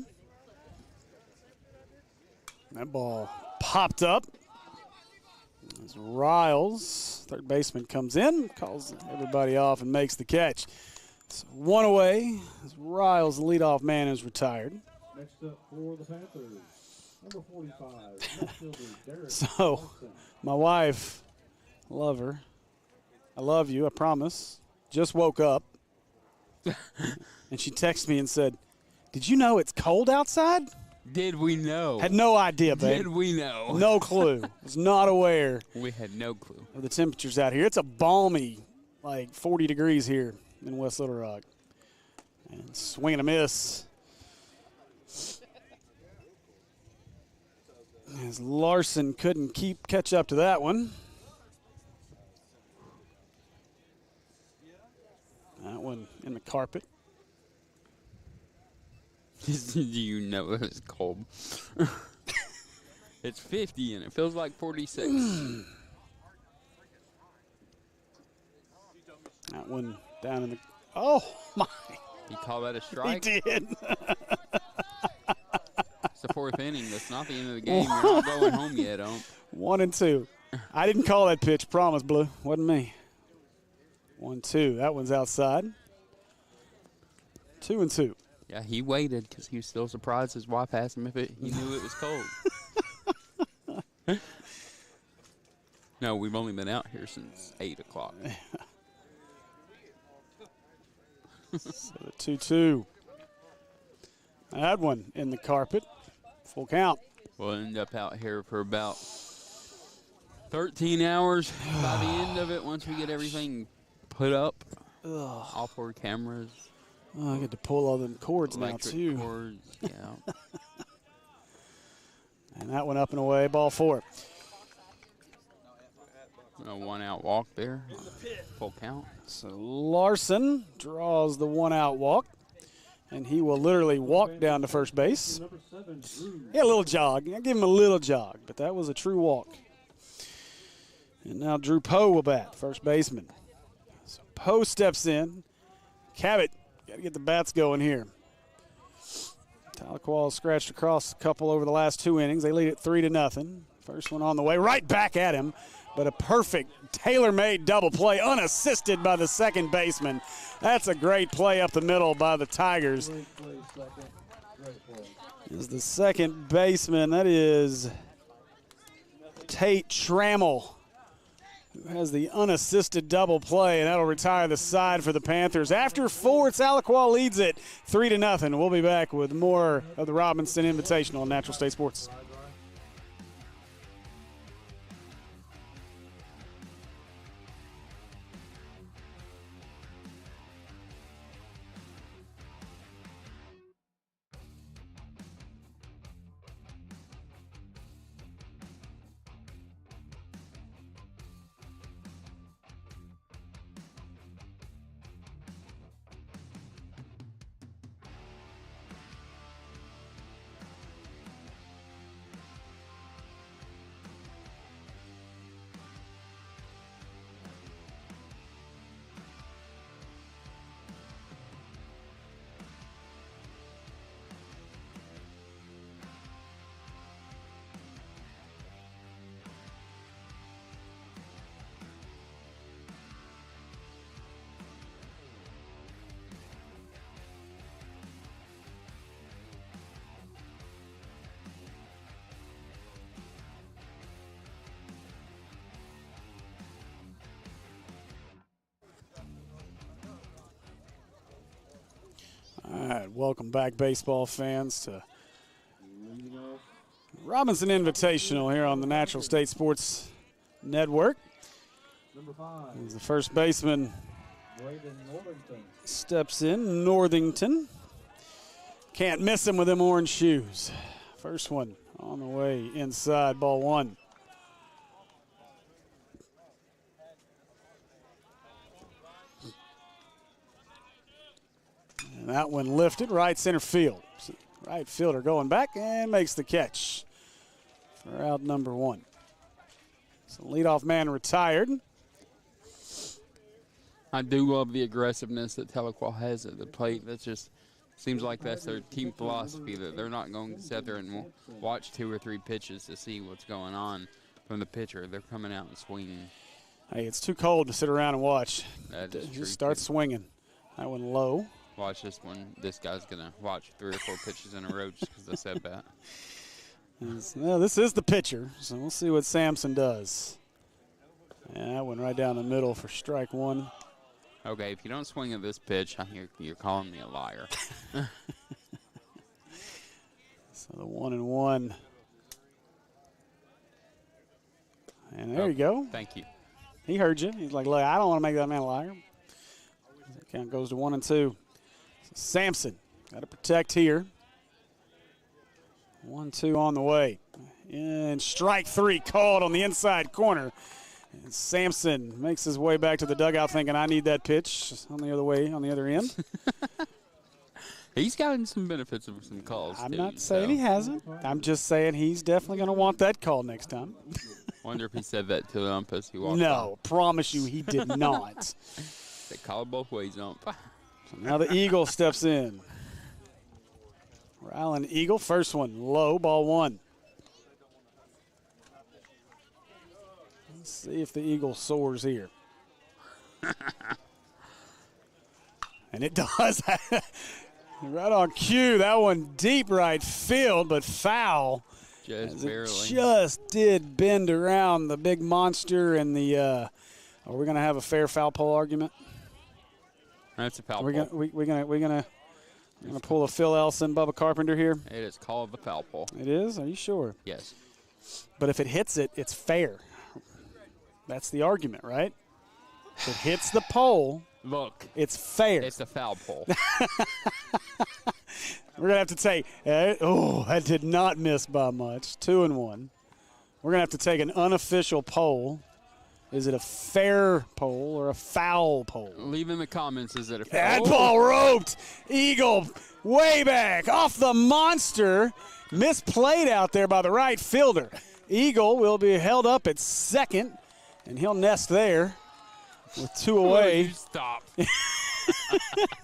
That ball popped up. As Riles, third baseman, comes in, calls everybody off, and makes the catch. It's one away as Riles, the leadoff man, is retired. Next up for the Panthers, number 45, left fielder Derek So, Johnson. my wife, love her. I love you, I promise. Just woke up. And she texted me and said, "Did you know it's cold outside?" Did we know? Had no idea, babe. Did we know? No clue. Was not aware We had no clue. of the temperatures out here. It's a balmy, like 40 degrees here in West Little Rock. And swing and a miss. As Larson couldn't catch up to that one. That one in the carpet. Do you know it's cold? It's 50 and it feels like 46. That one down in the. Oh, my. You call that a He strike? did. It's the fourth inning. That's not the end of the game. You're not going home yet, Ump. 1-2. I didn't call that pitch. Promise, Blue. Wasn't me. 1-2. That one's outside. 2-2. Yeah, he waited because he was still surprised his wife asked him if he knew it was cold. No, we've only been out here since 8 o'clock. So the 2-2. That one in the carpet. Full count. We'll end up out here for about 13 hours by the end of it once we get everything put up. All 4 cameras. Oh, I get to pull all them cords now, Electric too. cords, yeah. And that one up and away. Ball 4. A 1-out walk there. Full count. So Larson draws the 1-out walk. And he will literally walk down to first base. Number 7, Drew. Yeah, a little jog. I give him a little jog, but that was a true walk. And now Drew Poe will bat, first baseman. So Poe steps in. Cabot, got to get the bats going here. Tahlequah scratched across a couple over the last 2 innings. They lead it 3-0. First one on the way, right back at him. But a perfect tailor-made double play, unassisted by the second baseman. That's a great play up the middle by the Tigers. Great play, second. Great play. Is the second baseman, that is Tate Trammell, who has the unassisted double play, and that'll retire the side for the Panthers. After 4, Tahlequah leads it 3-0. We'll be back with more of the Robinson Invitational on Natural State Sports. All right, welcome back, baseball fans, to Robinson Invitational here on the Natural State Sports Network. Number 5, As the first baseman Braden Northington. steps in, Northington. Can't miss him with them orange shoes. First one on the way inside, ball 1. And that one lifted right center field. Right fielder going back and makes the catch for out number 1. So leadoff man retired. I do love the aggressiveness that Tahlequah has at the plate. That just seems like that's their team philosophy, that they're not going to sit there and watch 2 or 3 pitches to see what's going on from the pitcher. They're coming out and swinging. Hey, it's too cold to sit around and watch. That is true. Just start swinging. That one low. Watch this one. This guy's going to watch 3 or 4 pitches in a row just because I said that. Well, this is the pitcher, so we'll see what Sampson does. And that one right down the middle for strike 1. Okay, if you don't swing at this pitch, you're calling me a liar. So the 1-1. And there you go. Thank you. He heard you. He's like, look, I don't want to make that man a liar. The count goes to 1-2. So Sampson got to protect here. 1-2 on the way. And strike 3 called on the inside corner. And Sampson makes his way back to the dugout thinking, I need that pitch on the other way, on the other end. He's gotten some benefits of some calls. I'm not saying he hasn't. I'm just saying he's definitely going to want that call next time. Wonder if he said that to the ump as he walked No, promise you he did not. They call it both ways, ump. So now the Eagle steps in. Rylan Eagle, first one low, ball 1. Let's see if the Eagle soars here. And it does. Right on cue. That one deep right field, but foul. Just barely. Just did bend around the big monster and the. Are we going to have a fair foul pole argument? That's a foul We're pole. gonna pull a Phil Elson, Bubba Carpenter here. It is called the foul pole. It is. Are you sure? Yes. But if it hits it, it's fair. That's the argument, right? If it hits the pole, Look, it's fair. it's a foul pole. We're gonna have to take. That did not miss by much. 2-1. We're gonna have to take an unofficial poll. Is it a fair poll or a foul poll? Leave in the comments, is it a foul? That ball roped. Eagle way back off the monster. Misplayed out there by the right fielder. Eagle will be held up at second, and he'll nest there with 2 away. You stop. In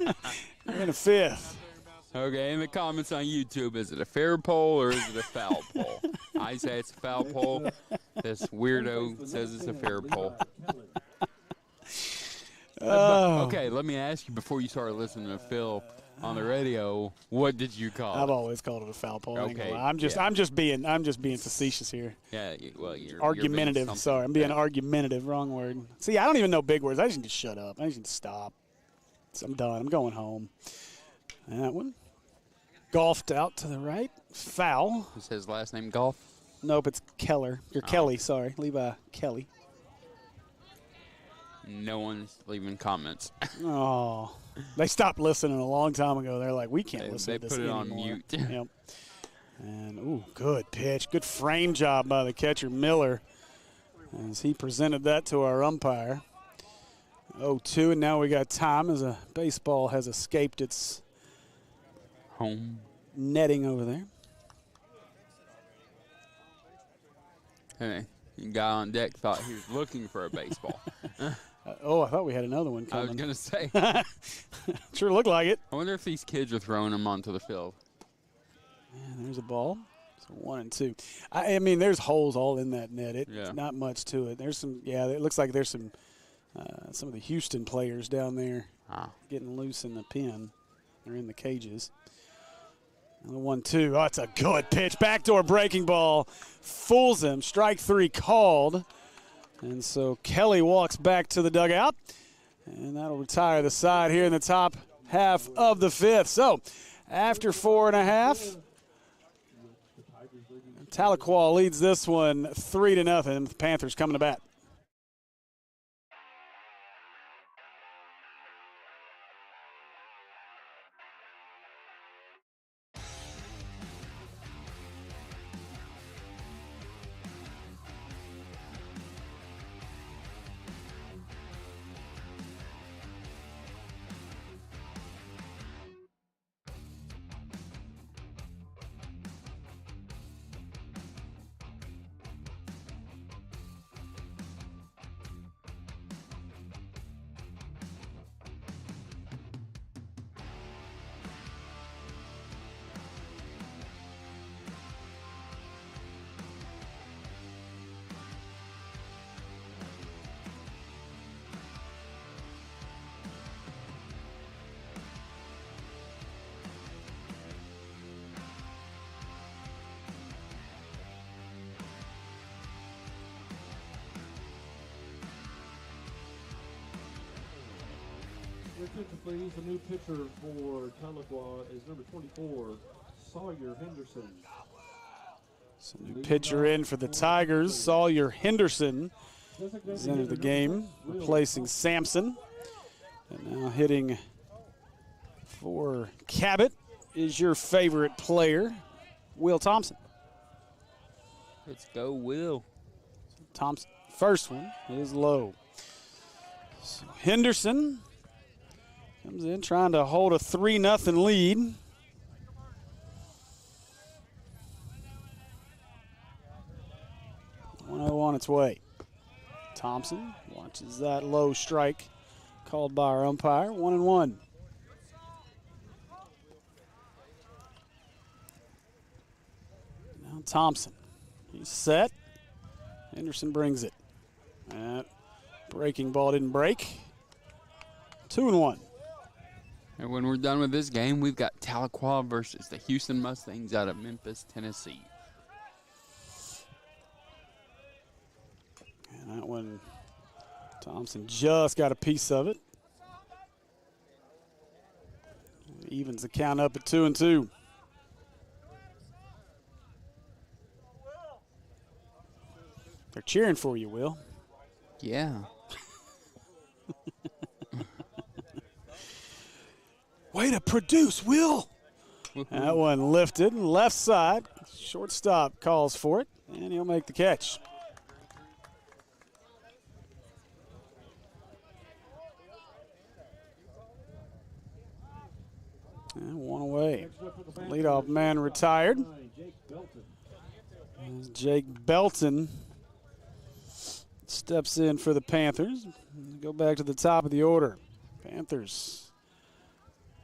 the 5th. Okay, in the comments on YouTube, is it a fair poll or is it a foul poll? I say it's a foul poll. This weirdo says it's a fair poll. Okay, let me ask you before you start listening to Phil on the radio, what did you call I've it? always called it a foul pole. Okay, I'm just being facetious here. Yeah, you're Argumentative. being Sorry, I'm being yeah. argumentative. Wrong word. See, I don't even know big words. I just need to shut up. I just need to stop. So I'm done. I'm going home. And that one golfed out to the right. Foul. Is his last name Golf? Nope, it's Keller. Or Oh. Kelly, sorry. Levi Kelly. No one's leaving comments. Oh, they stopped listening a long time ago. They're like, we can't listen They to this put it anymore. on mute. Yep. And, ooh, good pitch. Good frame job by the catcher, Miller, as he presented that to our umpire. 0-2, and now we got time as a baseball has escaped its Home. netting over there. Hey, the guy on deck thought he was looking for a baseball. I thought we had another one I was coming. going to say, Sure looked like it. I wonder if these kids are throwing them onto the field. And there's a ball. So 1-2. I mean, there's holes all in that net. It's Yeah. not much to it. There's some. Yeah, it looks like there's some of the Houston players down there getting loose in the pen. They're in the cages. And the 1-2. Oh, it's a good pitch. Backdoor breaking ball. Fools him. Strike 3 called. And so Kelly walks back to the dugout. And that'll retire the side here in the top half of the 5th. So after 4.5, Tahlequah leads this one 3-0. The Panthers coming to bat. Attention please, the new pitcher for Tahlequah is number 24, Sawyer Henderson. So new pitcher in for the Tigers, Sawyer Henderson has entered the game, replacing Sampson. And now hitting for Cabot is your favorite player, Will Thompson. Let's go, Will. Thompson, first one is low. So Henderson comes in trying to hold a 3-0 lead. 1-0 on its way. Thompson watches that low strike called by our umpire. 1-1. Now Thompson. He's set. Henderson brings it. That breaking ball didn't break. 2-1. And when we're done with this game, we've got Tahlequah versus the Houston Mustangs out of Memphis, Tennessee. And that one, Thompson just got a piece of it. Evens the count up at 2-2. They're cheering for you, Will. Yeah. Way to produce, Will. That one lifted, left side. Shortstop calls for it, and he'll make the catch. And one away. Leadoff man retired. As Jake Belton steps in for the Panthers. Go back to the top of the order. Panthers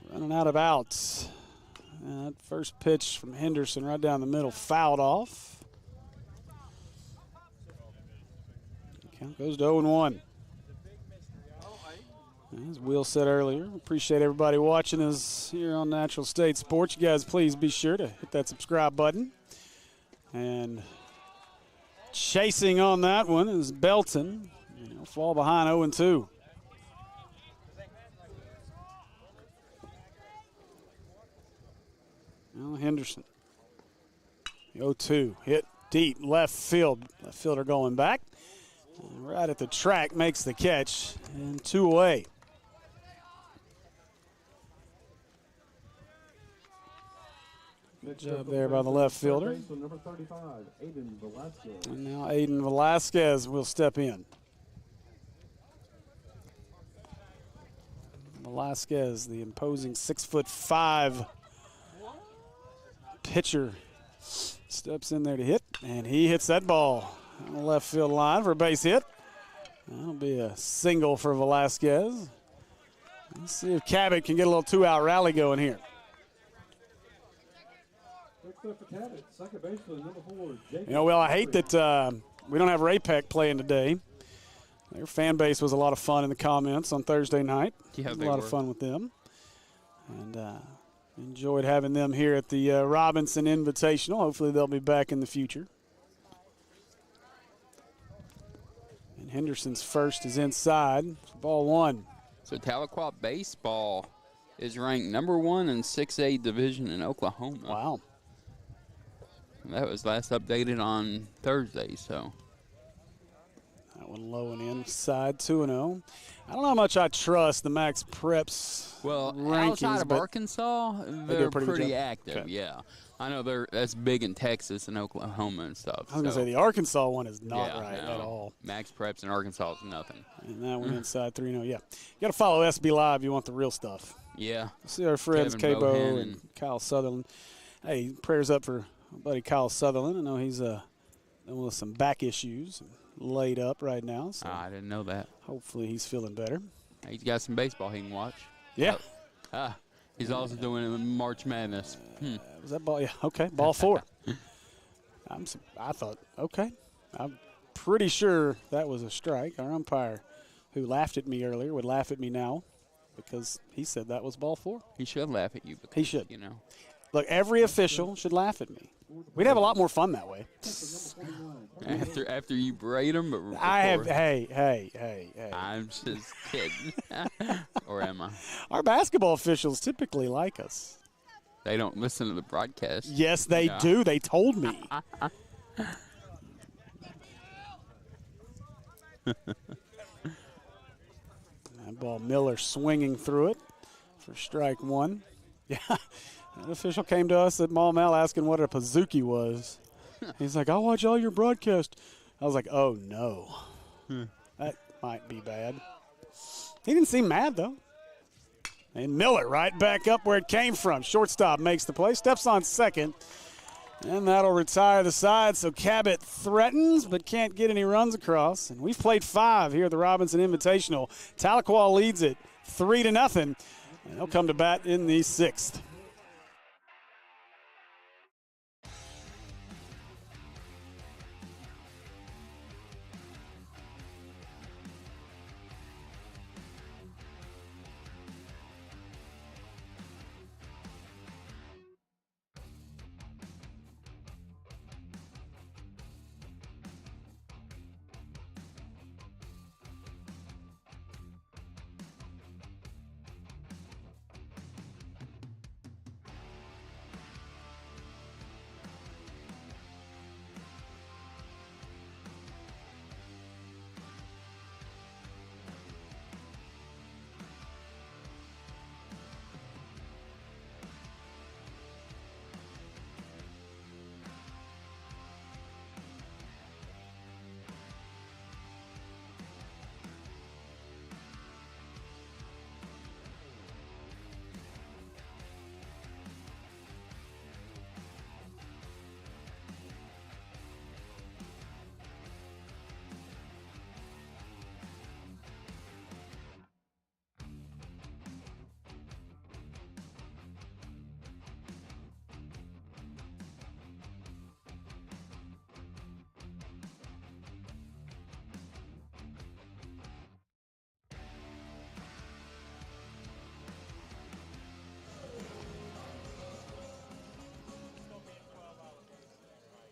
running out of outs. And that first pitch from Henderson right down the middle fouled off. Count goes to 0-1. As Will said earlier, appreciate everybody watching us here on Natural State Sports. You guys, please be sure to hit that subscribe button. And chasing on that one is Belton. And he'll fall behind 0-2. Now Henderson. The 0-2 hit deep left field. Left fielder going back. And right at the track makes the catch. And 2 away. Good job there by the left fielder. Number 35, Aiden Velasquez. And now Aiden Velasquez will step in. Velasquez, the imposing 6'5" pitcher, steps in there to hit, and he hits that ball on the left field line for a base hit. That'll be a single for Velasquez. Let's see if Cabot can get a little 2-out rally going here. You know, well, I hate that we don't have Ray-Peck playing today. Their fan base was a lot of fun in the comments on Thursday night. Yeah, a lot of fun with them. And enjoyed having them here at the Robinson Invitational. Hopefully they'll be back in the future. And Henderson's first is inside. Ball 1. So Tahlequah baseball is ranked number 1 in 6A division in Oklahoma. Wow. That was last updated on Thursday, so. That one low and inside, 2-0. I don't know how much I trust the Max Preps rankings, outside of but Arkansas, do a they're pretty good pretty job. active, Okay. yeah. I know that's big in Texas and Oklahoma and stuff. I was going to say the Arkansas one is not yeah, right no. at all. Max Preps in Arkansas is nothing. And that one inside 3-0, yeah. You got to follow SB Live if you want the real stuff. Yeah. See our friends Kevin Cabo Bohan and Kyle Sutherland. Hey, prayers up for my buddy Kyle Sutherland. I know he's dealing with some back issues, laid up right now. So I didn't know that. hopefully he's feeling better. He's got some baseball he can watch. Yeah. He's also doing it in March Madness. Was that ball? Yeah, okay, ball 4. I thought, okay. I'm pretty sure that was a strike. Our umpire, who laughed at me earlier, would laugh at me now because he said that was ball 4. He should laugh at you. Because, He should. You know. Look, every official should laugh at me. We'd have a lot more fun that way. After you braid them, but I have. before- Hey. I'm just kidding. Or Or am I? Our basketball officials typically like us. They don't listen to the broadcast. Yes, they No. do. They told me. That ball, Miller swinging through it for strike one. Yeah, an official came to us at Maumelle asking what a Pazuki was. He's like, I'll watch all your broadcast. I was like, oh, no. That might be bad. He didn't seem mad, though. And Miller right back up where it came from. Shortstop makes the play, steps on second. And that'll retire the side, so Cabot threatens but can't get any runs across. And we've played 5 here at the Robinson Invitational. Tahlequah leads it 3-0, and they'll come to bat in the 6th.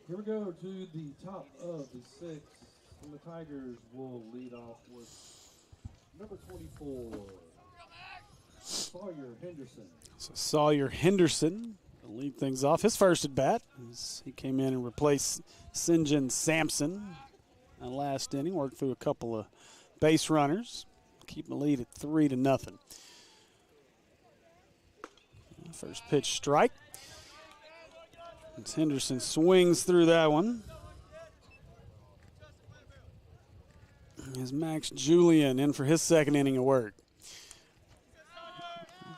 Here we go to the top of the 6th, and the Tigers will lead off with number 24, Sawyer Henderson. So Sawyer Henderson will lead things off. His first at bat as he came in and replaced St. John Sampson in the last inning. Worked through a couple of base runners. Keep the lead at 3-0. First pitch strike. As Henderson swings through that one. Is Max Julian in for his second inning of work.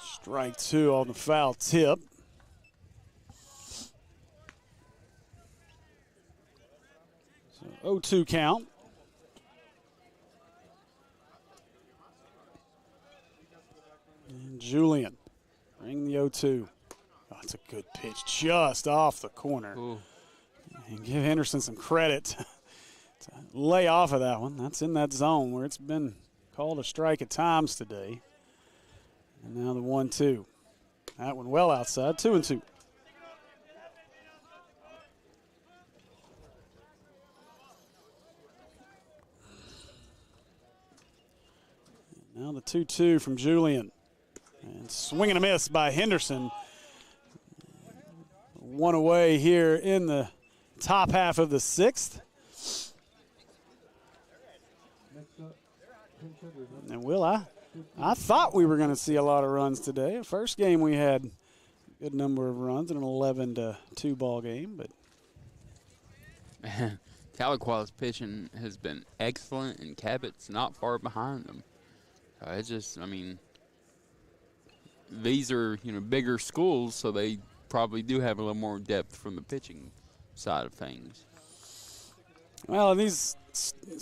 Strike 2 on the foul tip. So 0-2 count. And Julian bring the 0-2. Oh, it's a good pitch just off the corner. Ooh. And give Henderson some credit to lay off of that one. That's in that zone where it's been called a strike at times today. And now the 1-2. That one well outside, 2-2. Now the 2-2 from Julian. And swing and a miss by Henderson. One away here in the top half of the 6th. And Will, I thought we were going to see a lot of runs today. First game we had a good number of runs in an 11-2 ball game, but Tahlequah's pitching has been excellent, and Cabot's not far behind them. It's just, I mean, these are, bigger schools, so they probably do have a little more depth from the pitching side of things. Well, and these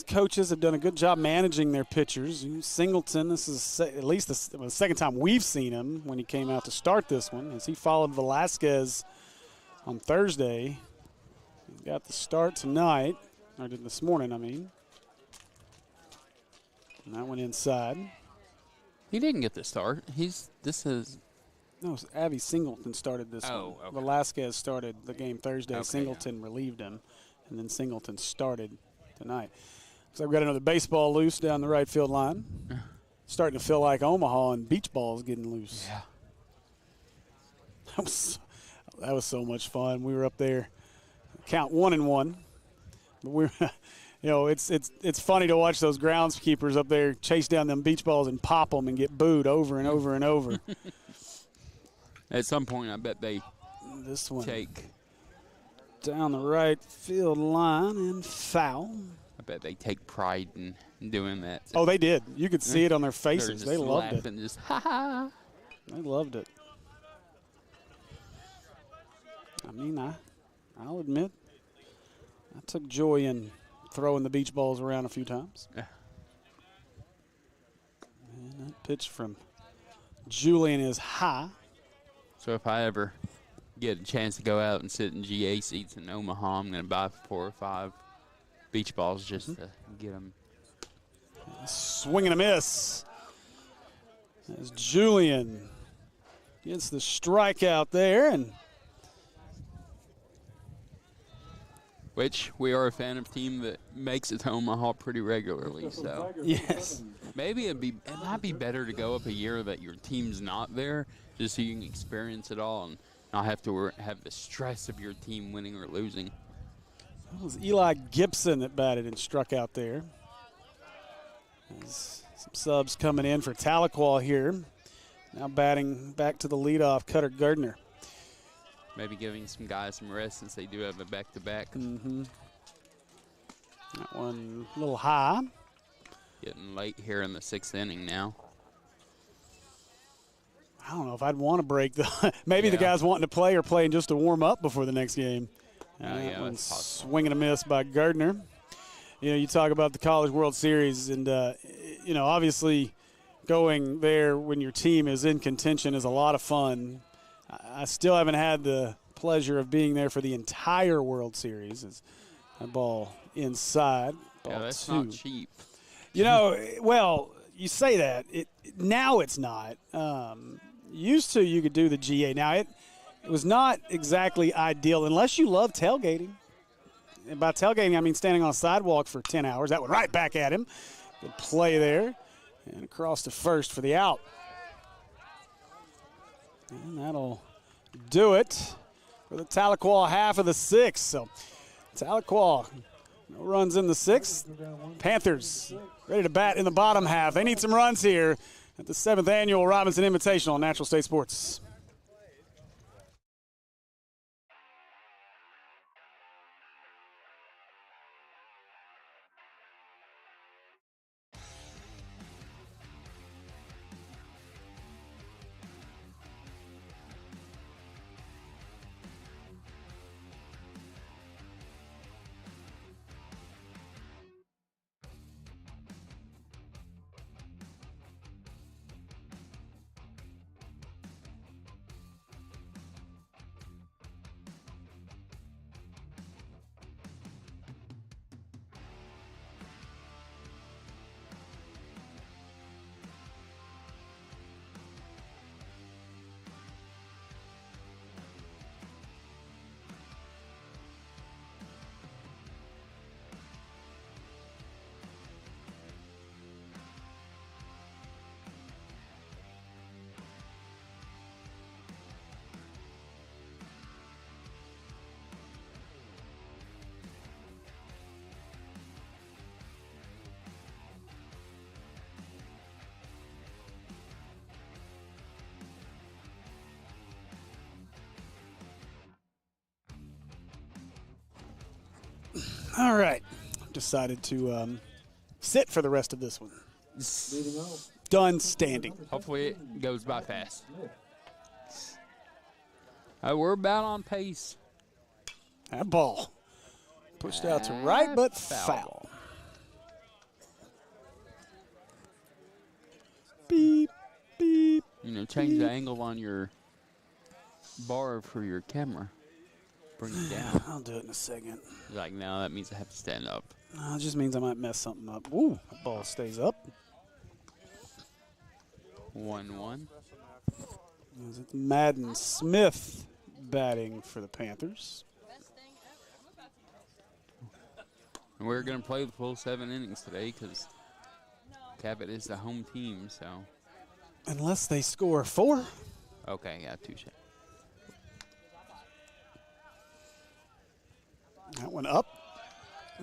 coaches have done a good job managing their pitchers. Singleton, this is at least the second time we've seen him when he came out to start this one, as he followed Velasquez on Thursday. He got the start tonight, or this morning, I mean. And that went inside. He didn't get the start. No, Avi Singleton started this one. Okay. Velasquez started the game Thursday. Okay, Singleton relieved him, and then Singleton started tonight. So we've got another baseball loose down the right field line. starting to feel like Omaha and beach balls getting loose. Yeah. That was so much fun. We were up there, count 1-1. But we're, it's funny to watch those groundskeepers up there chase down them beach balls and pop them and get booed over and over and over. At some point, I bet they This one take. down the right field line and foul. I bet they take pride in doing that. Oh, they did. You could see it on their faces. They're They just loved it. laughing, just ha ha. They loved it. I mean, I'll admit, I took joy in throwing the beach balls around a few times. Yeah. And that pitch from Julian is high. So if I ever get a chance to go out and sit in GA seats in Omaha, I'm going to buy 4 or 5 beach balls just to get them. Swing and a miss. As Julian gets the strikeout there, and Which we are a fan of team that makes it to Omaha pretty regularly. So yes, maybe it might be better to go up a year that your team's not there, just so you can experience it all and not have to have the stress of your team winning or losing. that was Eli Gibson that batted and struck out there. As some subs coming in for Tahlequah here. Now batting back to the leadoff, Cutter Gardner. Maybe giving some guys some rest since they do have a back-to-back. That one a little high. Getting late here in the 6th inning now. I don't know if I'd want to break the. Maybe the Yeah. guys wanting to play are playing just to warm up before the next game. Yeah, That one's that's possible. swing and a miss by Gardner. You know, you talk about the College World Series, and obviously, going there when your team is in contention is a lot of fun. I still haven't had the pleasure of being there for the entire World Series. As a ball inside. Ball Yeah, that's 2. not cheap. Well, you say that. Now it's not. Used to, you could do the GA. Now, it was not exactly ideal unless you love tailgating. And by tailgating, I mean standing on a sidewalk for 10 hours. That went right back at him. Good play there. And across to first for the out. And that'll do it for the Tahlequah half of the 6th. So Tahlequah, no runs in the 6th. Panthers ready to bat in the bottom half. They need some runs here at the 7th annual Robinson Invitational on Natural State Sports. All right. Decided to sit for the rest of this one. Leading off, Done standing. Hopefully it goes by fast. We're about on pace. That ball pushed out to right, but foul. Beep, beep. Change the angle on your bar for your camera. Bring it down. I'll do it in a second. Like, no, that means I have to stand up. It just means I might mess something up. Ooh, that ball stays up. 1-1. Is it Madden Smith batting for the Panthers? And we're going to play the full 7 innings today because Cabot is the home team, so. Unless they score 4. Okay, yeah, touche. That one up.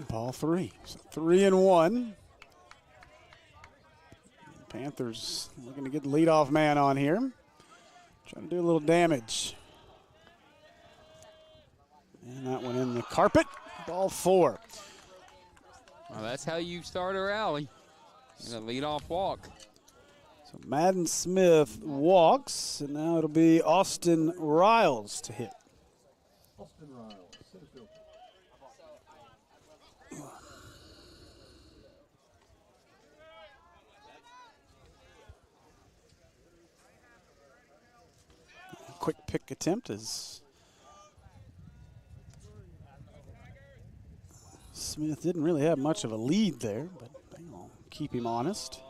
Ball 3. So 3-1. Panthers looking to get the leadoff man on here. Trying to do a little damage. And that one in the carpet. Ball 4. Well, that's how you start a rally. A leadoff walk. So Madden Smith walks, and now it'll be Austin Riles to hit. Austin Riles, center field. Quick pick attempt as Smith didn't really have much of a lead there, but they'll keep him honest.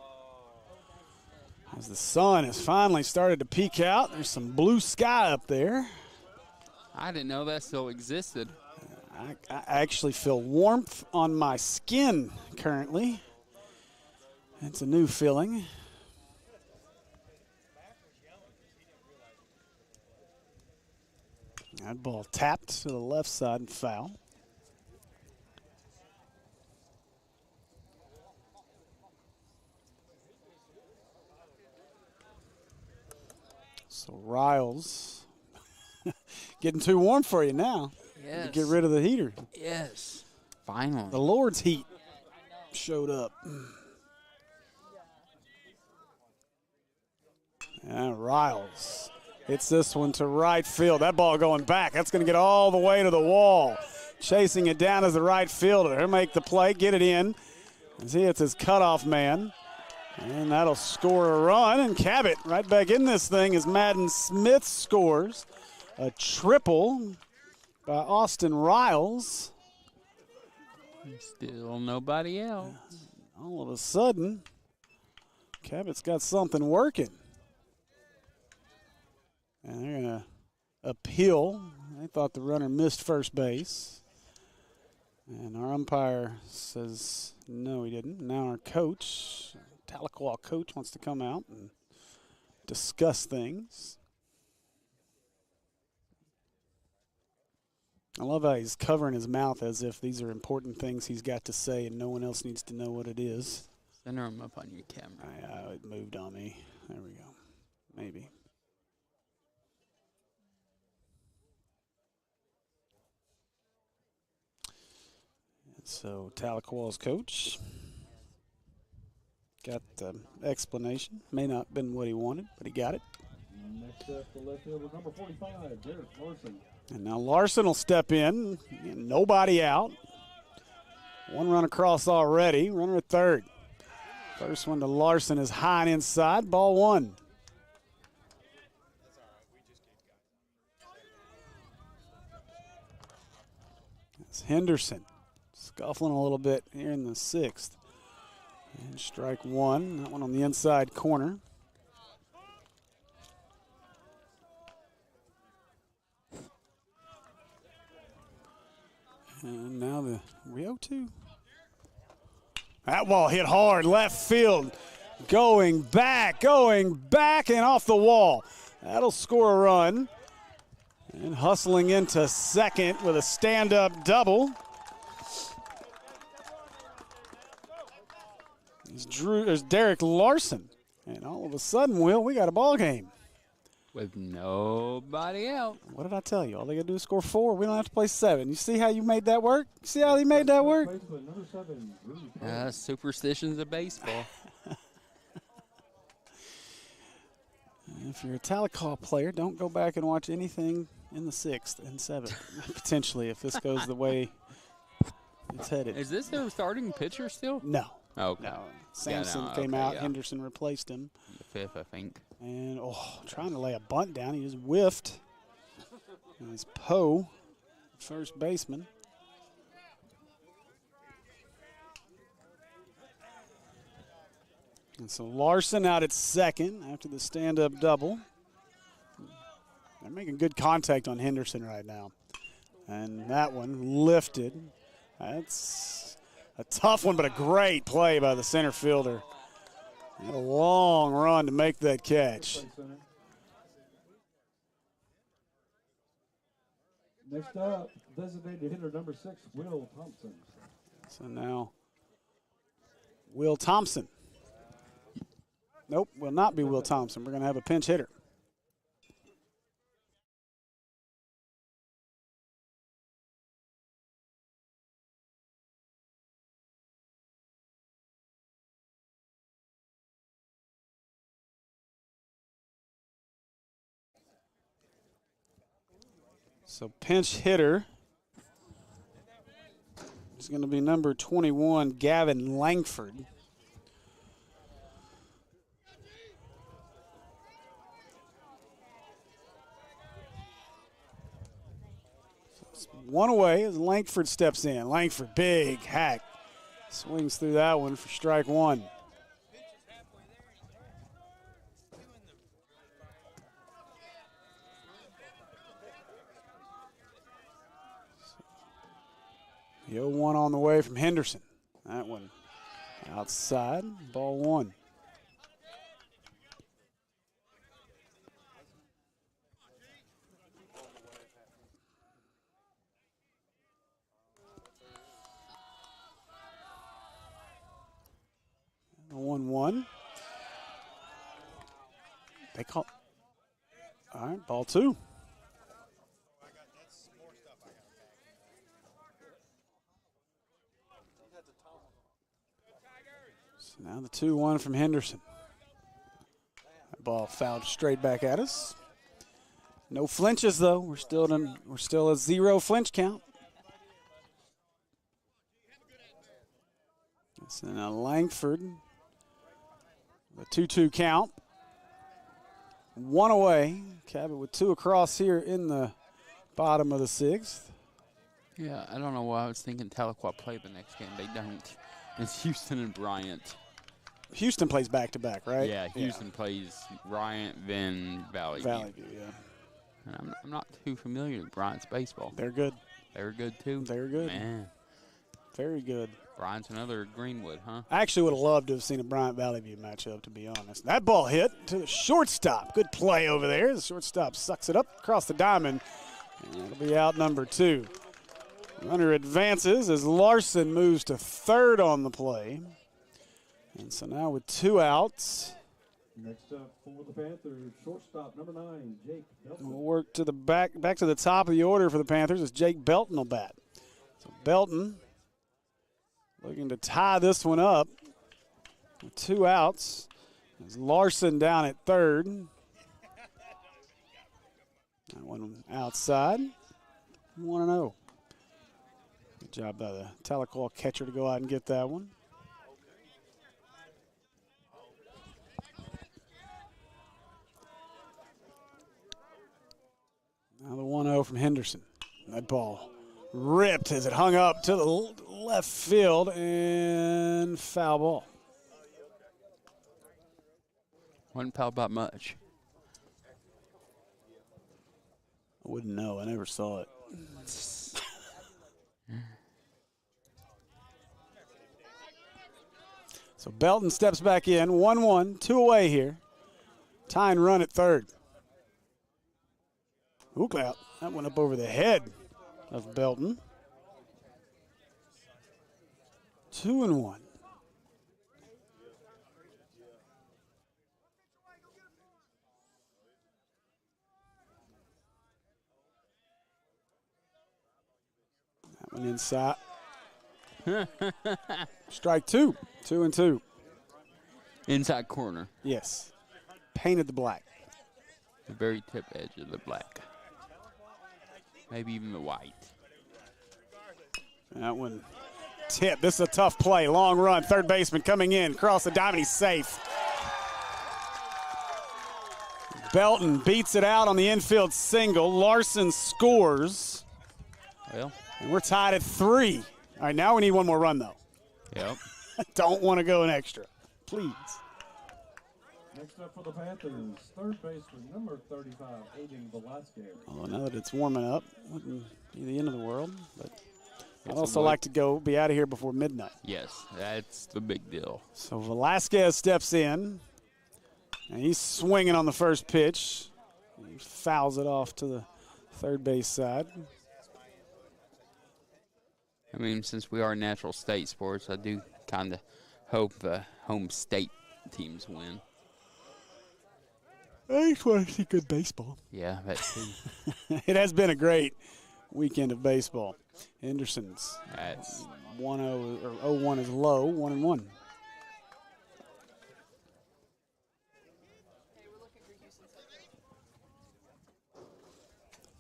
As the sun has finally started to peek out, there's some blue sky up there. I didn't know that still existed. I actually feel warmth on my skin currently. It's a new feeling. That ball tapped to the left side and foul. So Riles getting too warm for you now. Yes. To get rid of the heater. Yes. Finally. The Lord's heat showed up. And Riles hits this one to right field. That ball going back. That's going to get all the way to the wall. Chasing it down as the right fielder. He'll make the play, get it in. As he hits his cutoff man. And that'll score a run. And Cabot right back in this thing as Madden Smith scores a triple by Austin Riles. Still nobody else. All of a sudden, Cabot's got something working. And they're going to appeal. They thought the runner missed first base. And our umpire says, no, he didn't. Now our coach, Tahlequah coach, wants to come out and discuss things. I love how he's covering his mouth as if these are important things he's got to say and no one else needs to know what it is. Center him up on your camera. It moved on me. There we go. Maybe. So Tahlequah's coach got the explanation. May not have been what he wanted, but he got it. Next up, the left fielder, number 45, Derek Larson. And now Larson will step in. Nobody out. One run across already. Runner at third. First one to Larson is high and inside. Ball 1. It's Henderson. Scuffling a little bit here in the 6th. And strike 1. That one on the inside corner. And now the 0-2. That ball hit hard, left field. Going back, and off the wall. That'll score a run. And hustling into second with a stand-up double. There's Derek Larson. And all of a sudden, Will, we got a ball game. With nobody out. What did I tell you? All they got to do is score 4. We don't have to play 7. You see how you made that work? You see how he made that work? Superstitions of baseball. If you're a Tahlequah player, don't go back and watch anything in the 6th and 7th, potentially, if this goes the way it's headed. Is this their starting pitcher still? No. Okay. No. Samson Yeah, no, came okay, out. yeah. Henderson replaced him. The 5th, I think. And, trying to lay a bunt down. He just whiffed. And it's Poe, first baseman. And so Larson out at second after the stand-up double. They're making good contact on Henderson right now. And that one lifted. That's a tough one, but a great play by the center fielder. Had a long run to make that catch. Next up, designated hitter number 6, Will Thompson. So now, Will Thompson. Nope, will not be Will Thompson. We're going to have a pinch hitter. So pinch hitter is going to be number 21, Gavin Langford. So one away as Langford steps in. Langford, big hack. Swings through that one for strike one. The 0-1 on the way from Henderson. That one outside, ball one. The 1-1. They call. All right, ball two. So now the 2-1 from Henderson. That ball fouled straight back at us. No flinches though. We're still a 0 flinch count. So now Langford, the 2-2 count. One away. Cabot with 2 across here in the bottom of the 6th. Yeah, I don't know why I was thinking Tahlequah play the next game. They don't. It's Houston and Bryant. Houston plays back-to-back, right? Yeah, Houston plays Bryant, then Valley View. Valley View, yeah. And I'm not too familiar with Bryant's baseball. They're good. They were good, too? They're good. Man. Very good. Bryant's another Greenwood, huh? I actually would have loved to have seen a Bryant Valley View matchup, to be honest. That ball hit to the shortstop. Good play over there. The shortstop sucks it up across the diamond. And it'll be out number 2. Runner advances as Larson moves to third on the play. And so now with 2 outs. Next up for the Panthers, shortstop number 9, Jake Belton. We'll work to the back to the top of the order for the Panthers as Jake Belton will bat. So Belton looking to tie this one up with 2 outs. There's Larson down at third. That one outside. 1-0. Good job by the Tahlequah catcher to go out and get that one. Now the 1-0 from Henderson. That ball ripped as it hung up to the left field and foul ball. Wasn't fouled by much. I wouldn't know. I never saw it. So Belton steps back in. 1-1, 2 away here. Tying run at third. Look out. That went up over the head of Belton. 2-1. That one inside. Strike 2. 2-2. Inside corner. Yes. Painted the black. The very tip edge of the black. Maybe even the white. That one tip. This is a tough play. Long run. Third baseman coming in. Across the diamond. He's safe. Belton beats it out on the infield single. Larson scores. Well. And we're tied at 3. All right, now we need one more run, though. Yep. Don't want to go an extra. Please. Next up for the Panthers, third baseman number 35, Aiden Velasquez. Although now that it's warming up, wouldn't be the end of the world. But I'd also like to be out of here before midnight. Yes, that's the big deal. So Velasquez steps in, and he's swinging on the first pitch. He fouls it off to the third base side. I mean, since we are natural state sports, I do kind of hope home state teams win. I just want to see good baseball. Yeah, that too. It has been a great weekend of baseball. Henderson's That's 1-0 or 0-1 is low, 1-1.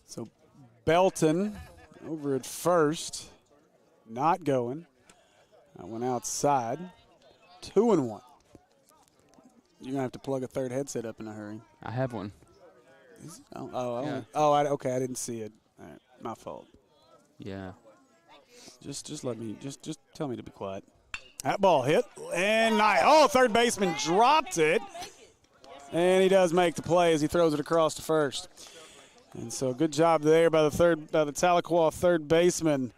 So Belton over at first, not going. That went outside. 2-1. You're going to have to plug a third headset up in a hurry. I have one. Yeah. Okay, I didn't see it. All right, my fault. Yeah. Just let me, just tell me to be quiet. That ball hit, and nice. Oh, third baseman dropped it. And he does make the play as he throws it across to first. And so good job there by the Tahlequah third baseman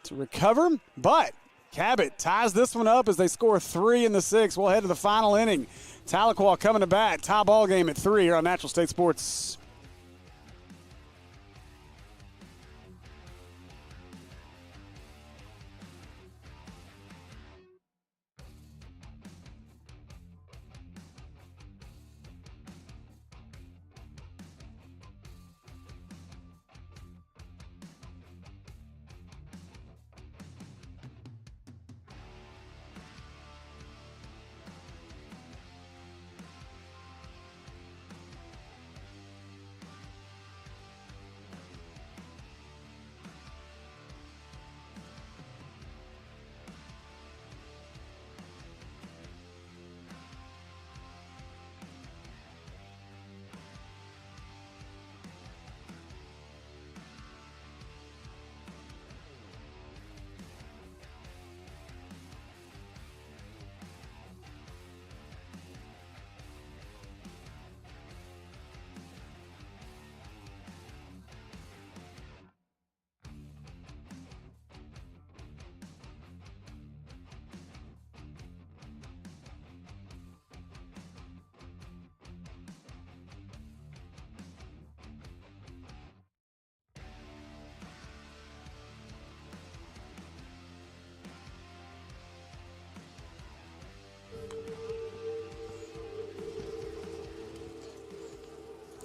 to recover. But Cabot ties this one up as they score 3 in the 6th. We'll head to the final inning. Tahlequah coming to bat. Tie ball game at 3 here on Natural State Sports.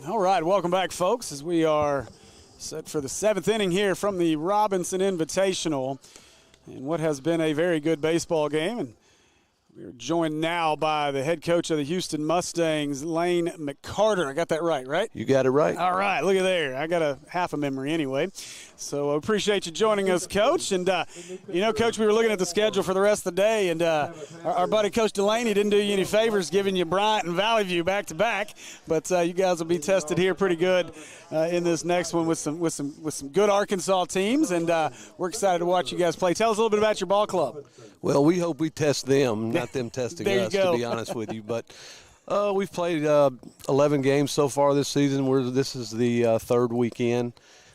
All right, welcome back, folks, as we are set for the 7th inning here from the Robinson Invitational in what has been a very good baseball game. And we are joined now by the head coach of the Houston Mustangs, Lane McCarter. I got that right? You got it right. All right, look at there. I got a half a memory anyway. So I appreciate you joining us, Coach. And, Coach, we were looking at the schedule for the rest of the day, and our buddy Coach Delaney didn't do you any favors giving you Bryant and Valley View back-to-back. But you guys will be tested here pretty good in this next one with some good Arkansas teams, and we're excited to watch you guys play. Tell us a little bit about your ball club. Well, we hope we test them, not them testing us, to be honest with you. But we've played 11 games so far this season. This is the third weekend.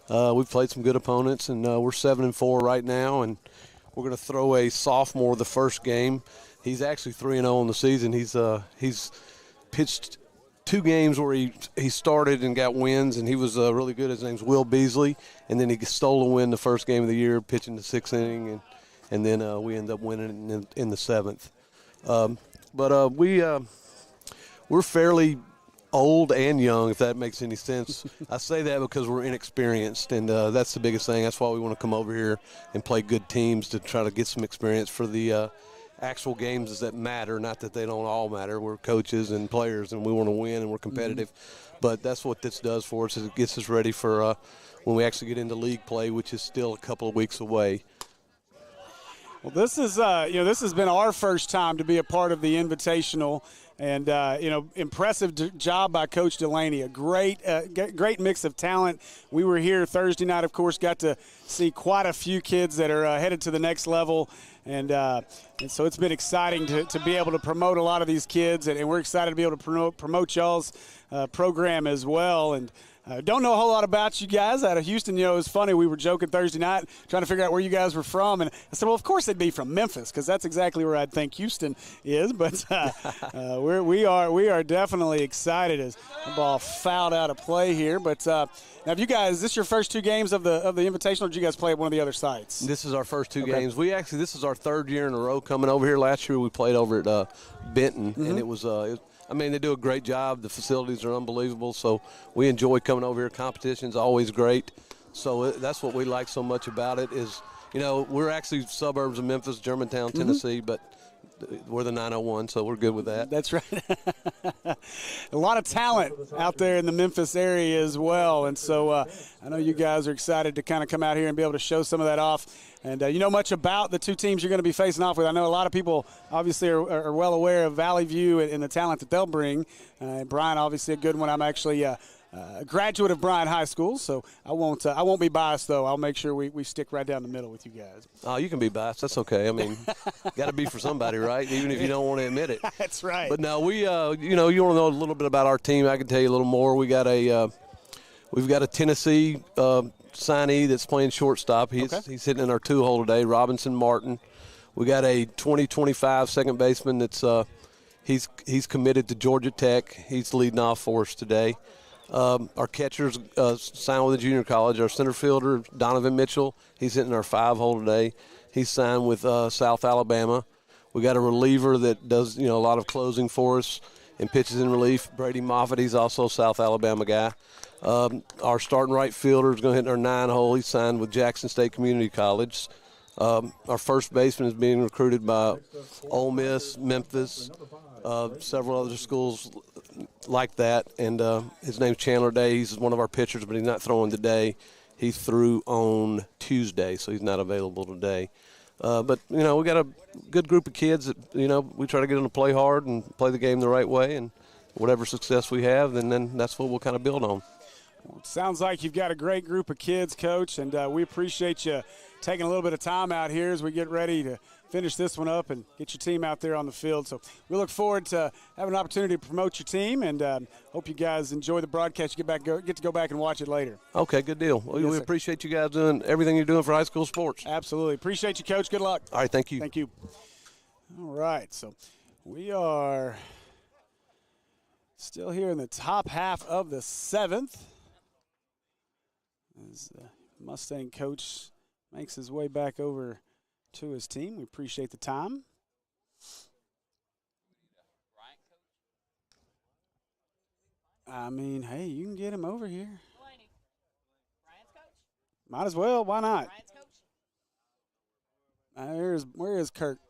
We've played some good opponents, and we're 7-4 right now. And we're going to throw a sophomore the first game. He's actually 3-0 in the season. He's pitched 2 games where he started and got wins, and he was really good. His name's Will Beasley, and then he stole a win the first game of the year, pitching the 6th inning, and then we end up winning in the 7th. But we're fairly old and young, if that makes any sense. I say that because we're inexperienced, and that's the biggest thing. That's why we want to come over here and play good teams to try to get some experience for the actual games that matter, not that they don't all matter. We're coaches and players, and we want to win, and we're competitive. But that's what this does for us, is it gets us ready for when we actually get into league play, which is still a couple of weeks away. Well, this is this has been our first time to be a part of the Invitational, And, impressive job by Coach Delaney. A great mix of talent. We were here Thursday night, of course, got to see quite a few kids that are headed to the next level. And so it's been exciting to be able to promote a lot of these kids. And we're excited to be able to promote y'all's program as well. And don't know a whole lot about you guys out of Houston. It was funny. We were joking Thursday night trying to figure out where you guys were from. And I said, well, of course they'd be from Memphis because that's exactly where I'd think Houston is. But we are definitely excited as the ball fouled out of play here. But now, have you guys, is this your first 2 games of the Invitational, or did you guys play at one of the other sites? This is our first 2 games. This is our 3rd year in a row coming over here. Last year we played over at Benton, and it was they do a great job. The facilities are unbelievable, so we enjoy coming over here. Competition's always great. So that's what we like so much about it is, we're actually suburbs of Memphis, Germantown, Tennessee, but we're the 901, so we're good with that. That's right. A lot of talent out there in the Memphis area as well, and so I know you guys are excited to kind of come out here and be able to show some of that off. And you know much about the 2 teams you're going to be facing off with. I know a lot of people obviously are well aware of Valley View and the talent that they'll bring. Brian, obviously a good one. I'm actually a graduate of Bryan High School, so I won't be biased, though. I'll make sure we stick right down the middle with you guys. Oh, you can be biased. That's okay. I mean, got to be for somebody, right? Even if you don't want to admit it. That's right. But no, you want to know a little bit about our team. I can tell you a little more. We've got a Tennessee signee that's playing shortstop. He's hitting in our 2-hole today, Robinson Martin. We got a 2025 second baseman that's he's committed to Georgia Tech. He's leading off for us today. Our catcher's signed with a junior college. Our center fielder, Donovan Mitchell, he's hitting our 5-hole today. He's signed with South Alabama. We got a reliever that does a lot of closing for us and pitches in relief. Brady Moffitt, he's also a South Alabama guy. Our starting right fielder is going to hit our 9-hole. He's signed with Jackson State Community College. Our first baseman is being recruited by Ole Miss, Memphis, several other schools like that. And his name's Chandler Day. He's one of our pitchers, but he's not throwing today. He threw on Tuesday, so he's not available today. But, we got a good group of kids that, we try to get them to play hard and play the game the right way. And whatever success we have, and then that's what we'll kind of build on. Well, it sounds like you've got a great group of kids, Coach, and we appreciate you taking a little bit of time out here as we get ready to finish this one up and get your team out there on the field. So we look forward to having an opportunity to promote your team, and hope you guys enjoy the broadcast. You get to go back and watch it later. Okay, good deal. Well, we appreciate you guys doing everything you're doing for high school sports. Absolutely. Appreciate you, Coach. Good luck. All right, thank you. Thank you. All right, so we are still here in the top half of the 7th. As the Mustang coach makes his way back over to his team. We appreciate the time. I mean, hey, you can get him over here. Brian's coach? Might as well. Why not? Brian's coach? Where is Kirk?